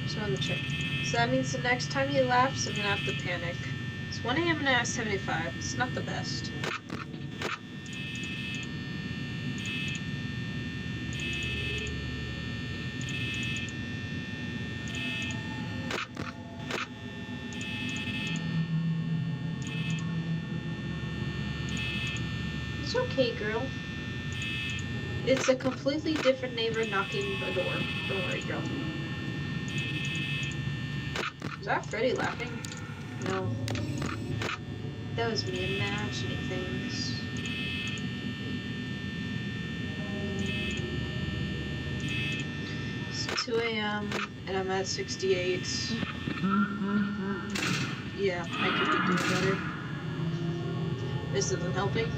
A: Just wanted to check. So that means the next time he laughs, I'm gonna have to panic. It's 1 AM and I 75. It's not the best. It's okay, girl. It's a completely different neighbor knocking the door. Don't worry, girl. Is that Freddy laughing? No. That was me imagining things. It's 2 AM and I'm at 68. Yeah, I could be doing better. This isn't helping.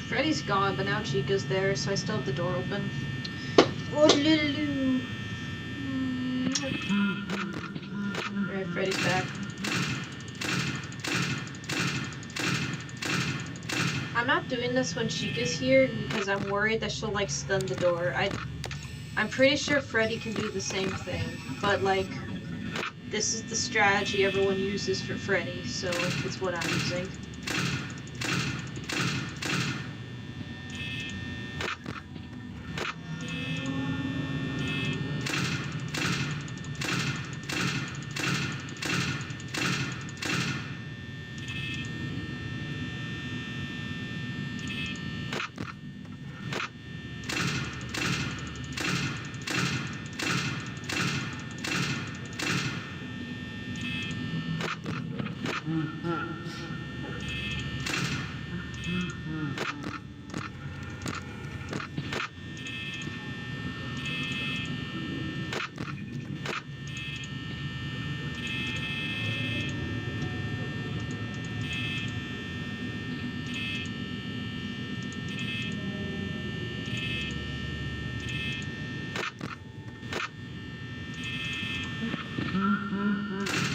A: Freddy's gone, but now Chica's there, so I still have the door open. Oh, Lulu! Alright, Freddy's back. I'm not doing this when Chica's here because I'm worried that she'll like stun the door. I'm pretty sure Freddy can do the same thing, but like, this is the strategy everyone uses for Freddy, so it's what I'm using.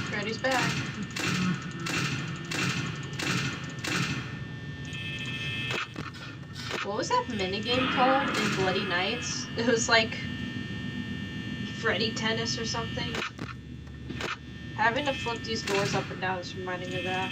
A: Freddy's back. What was that minigame called in Bloody Nights? It was like Freddy Tennis or something. Having to flip these doors up and down is reminding me of that.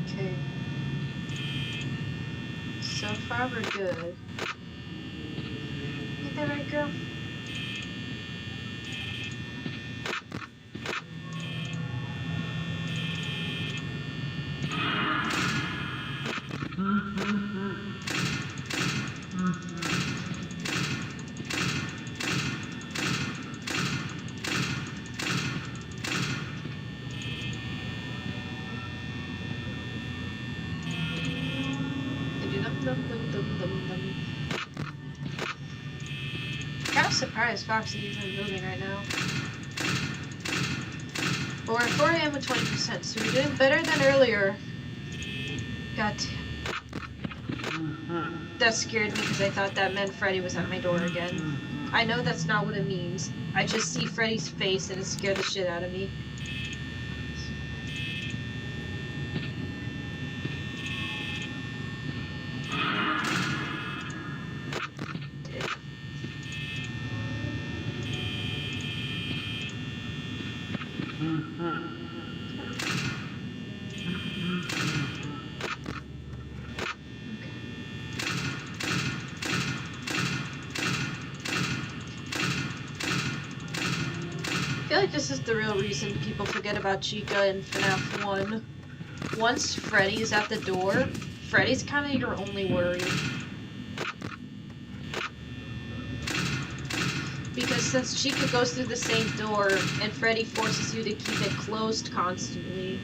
A: Okay. So far we're good. Ain't that right, girl? Kind of surprised Foxy is even moving right now. But we're at 4 AM with 20%, so we're doing better than earlier. God damn. That scared me because I thought that meant Freddy was at my door again. I know that's not what it means. I just see Freddy's face and it scared the shit out of me. I feel like this is the real reason people forget about Chica in FNAF 1. Once Freddy's at the door, Freddy's kind of your only worry. Because since Chica goes through the same door, and Freddy forces you to keep it closed constantly,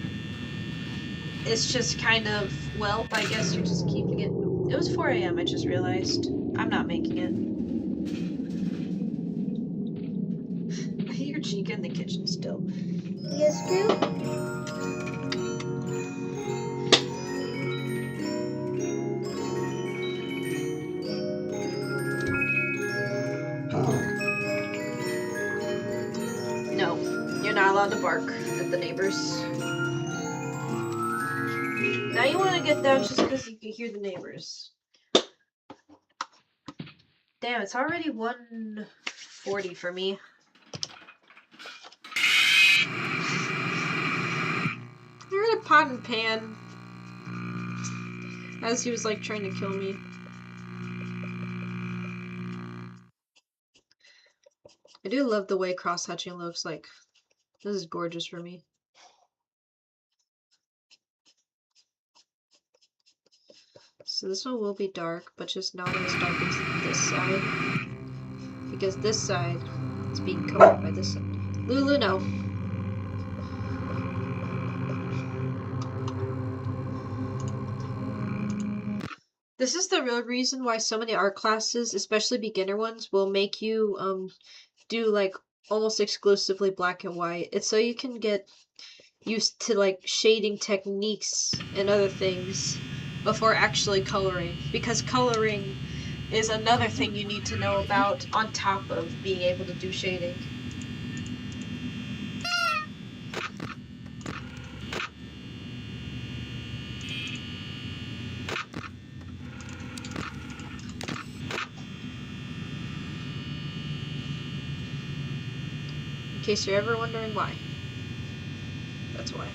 A: it's just kind of, well, I guess you're just keeping it. It was 4 AM, I just realized. I'm not making it. I hear Chica in the kitchen still.
C: Yes, Drew?
A: No, you're not allowed to bark at the neighbors. Now you want to get down just because you can hear the neighbors. Damn, it's already 1:40 for me. I heard a pot and pan as he was like trying to kill me. I do love the way cross-hatching looks like. This is gorgeous for me. So this one will be dark, but just not as dark as this side. Because this side is being covered by this side. Lulu, no. This is the real reason why so many art classes, especially beginner ones, will make you do like almost exclusively black and white. It's so you can get used to like shading techniques and other things before actually coloring, because coloring is another thing you need to know about on top of being able to do shading. In case you're ever wondering why. That's why.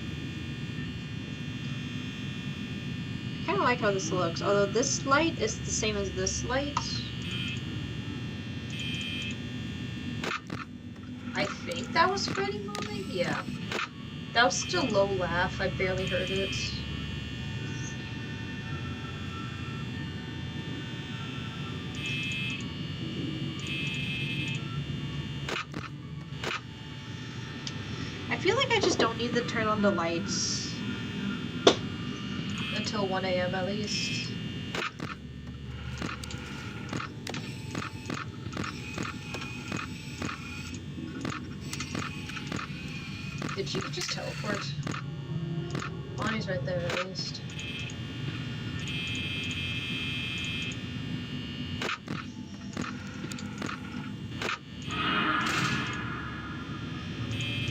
A: I kind of like how this looks, although this light is the same as this light. I think that was Freddy moving? Yeah. That was such a low laugh, I barely heard it. I feel like I just don't need to turn on the lights until 1 AM at least. Did she just teleport? Bonnie's right there at least.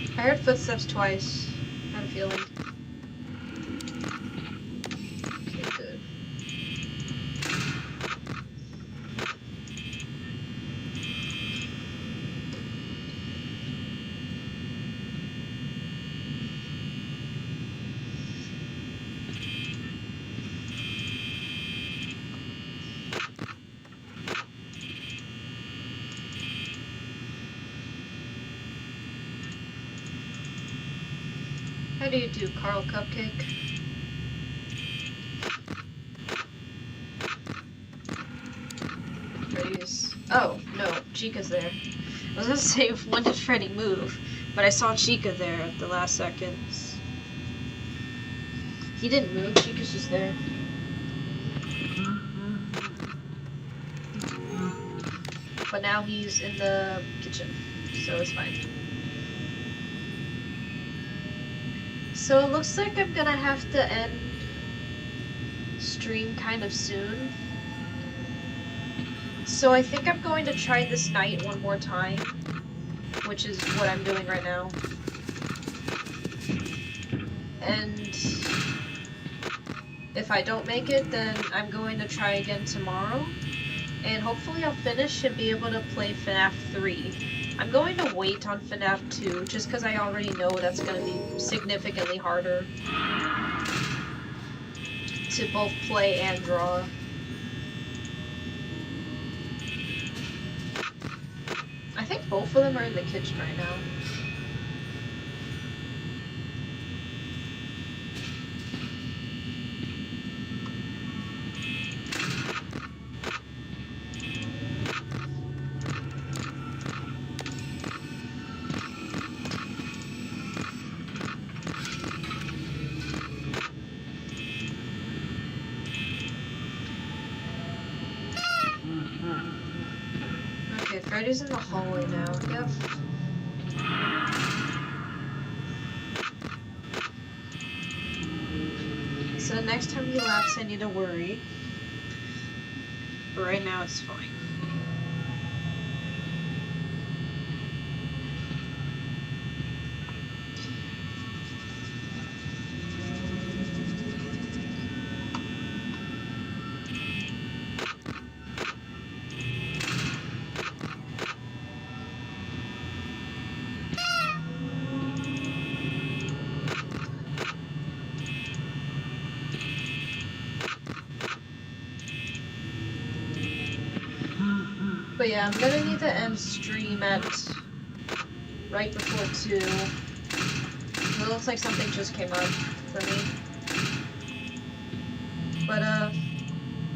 A: I heard footsteps twice. I had a feeling. Okay, good. How do you do, Carl Cupcake? Freddy's... Oh, no, Chica's there. I was gonna say, when did Freddy move? But I saw Chica there at the last seconds. He didn't move, Chica's just there. But now he's in the kitchen, so it's fine. So it looks like I'm gonna have to end stream kind of soon. So I think I'm going to try this night one more time, which is what I'm doing right now. And if I don't make it, then I'm going to try again tomorrow. And hopefully I'll finish and be able to play FNAF 3. I'm going to wait on FNAF 2, just because I already know that's going to be significantly harder to both play and draw. I think both of them are in the kitchen right now. Okay, Freddy's in the hallway now. Yep. So next time he laughs, I need to worry. But right now, it's fine. But yeah, I'm gonna need to end stream at right before 2. It looks like something just came up for me. But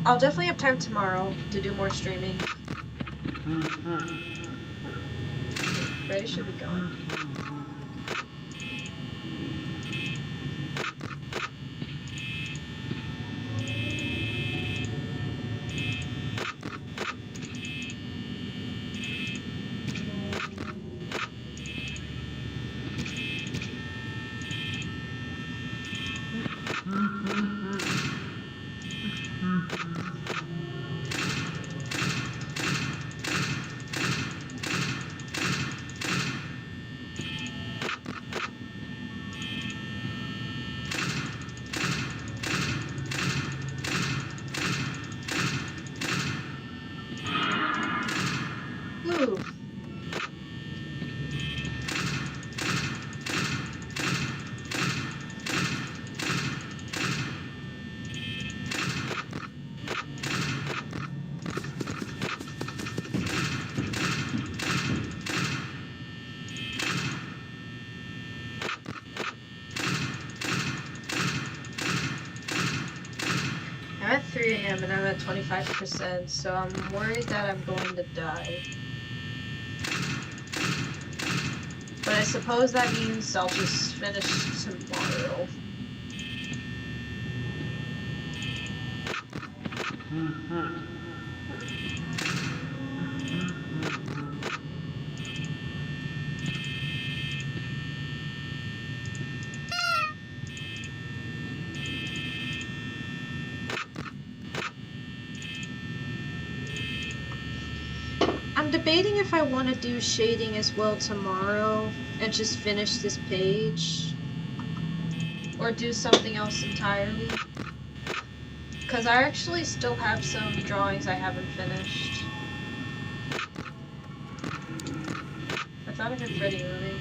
A: I'll definitely have time tomorrow to do more streaming. Freddy should be gone. Woo! I'm at 3 a.m. and I'm at 25%, so I'm worried that I'm going to die. But I suppose that means I'll just finish tomorrow. I'm debating if I want to do shading as well tomorrow and just finish this page, or do something else entirely. Because I actually still have some drawings I haven't finished. I thought I heard Freddy moving.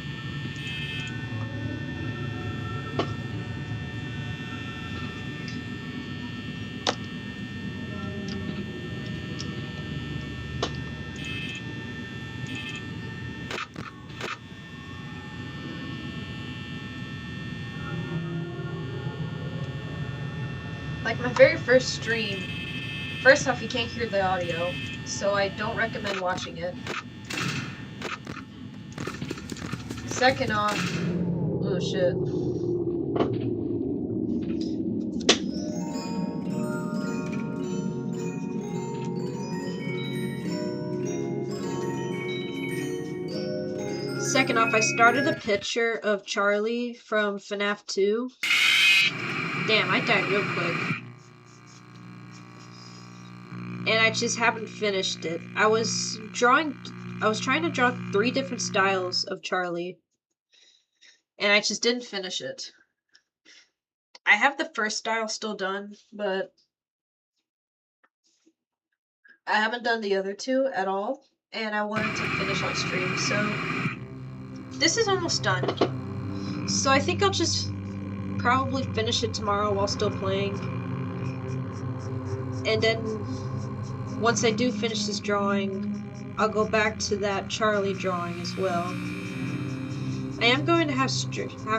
A: Like my very first stream, first off, you can't hear the audio, so I don't recommend watching it. Second off, oh shit. Second off, I started a picture of Charlie from FNAF 2. Damn, I died real quick. And I just haven't finished it. I was trying to draw 3 different styles of Charlie. And I just didn't finish it. I have the first style still done, but I haven't done the other 2 at all. And I wanted to finish on stream, so this is almost done. So I think I'll just probably finish it tomorrow while still playing. And then once I do finish this drawing, I'll go back to that Charlie drawing as well. I am going to have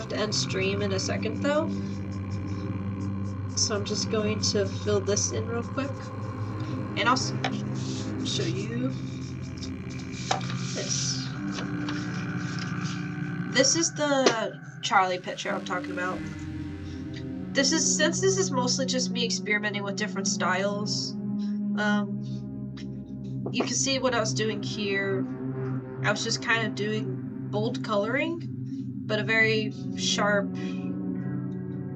A: to end stream in a second though. So I'm just going to fill this in real quick. And I'll show you this. This is the Charlie picture I'm talking about. Since this is mostly just me experimenting with different styles, you can see what I was doing here. I was just kind of doing bold coloring, but a very sharp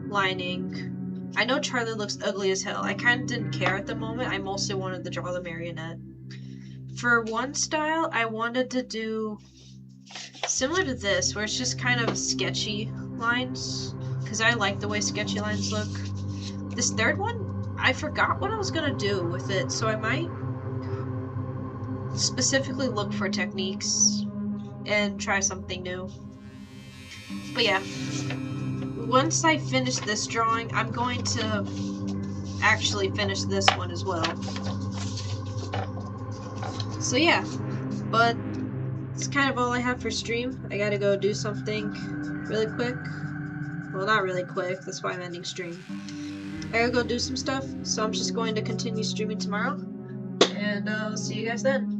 A: lining. I know Charlie looks ugly as hell. I kind of didn't care at the moment. I mostly wanted to draw the marionette. For one style, I wanted to do similar to this, where it's just kind of sketchy lines, because I like the way sketchy lines look. This third one, I forgot what I was going to do with it, so I might specifically look for techniques and try something new. But yeah, once I finish this drawing, I'm going to actually finish this one as well. So yeah, but it's kind of all I have for stream. I gotta go do something really quick. Well, not really quick, that's why I'm ending stream. I gotta go do some stuff, so I'm just going to continue streaming tomorrow, and I'll see you guys then.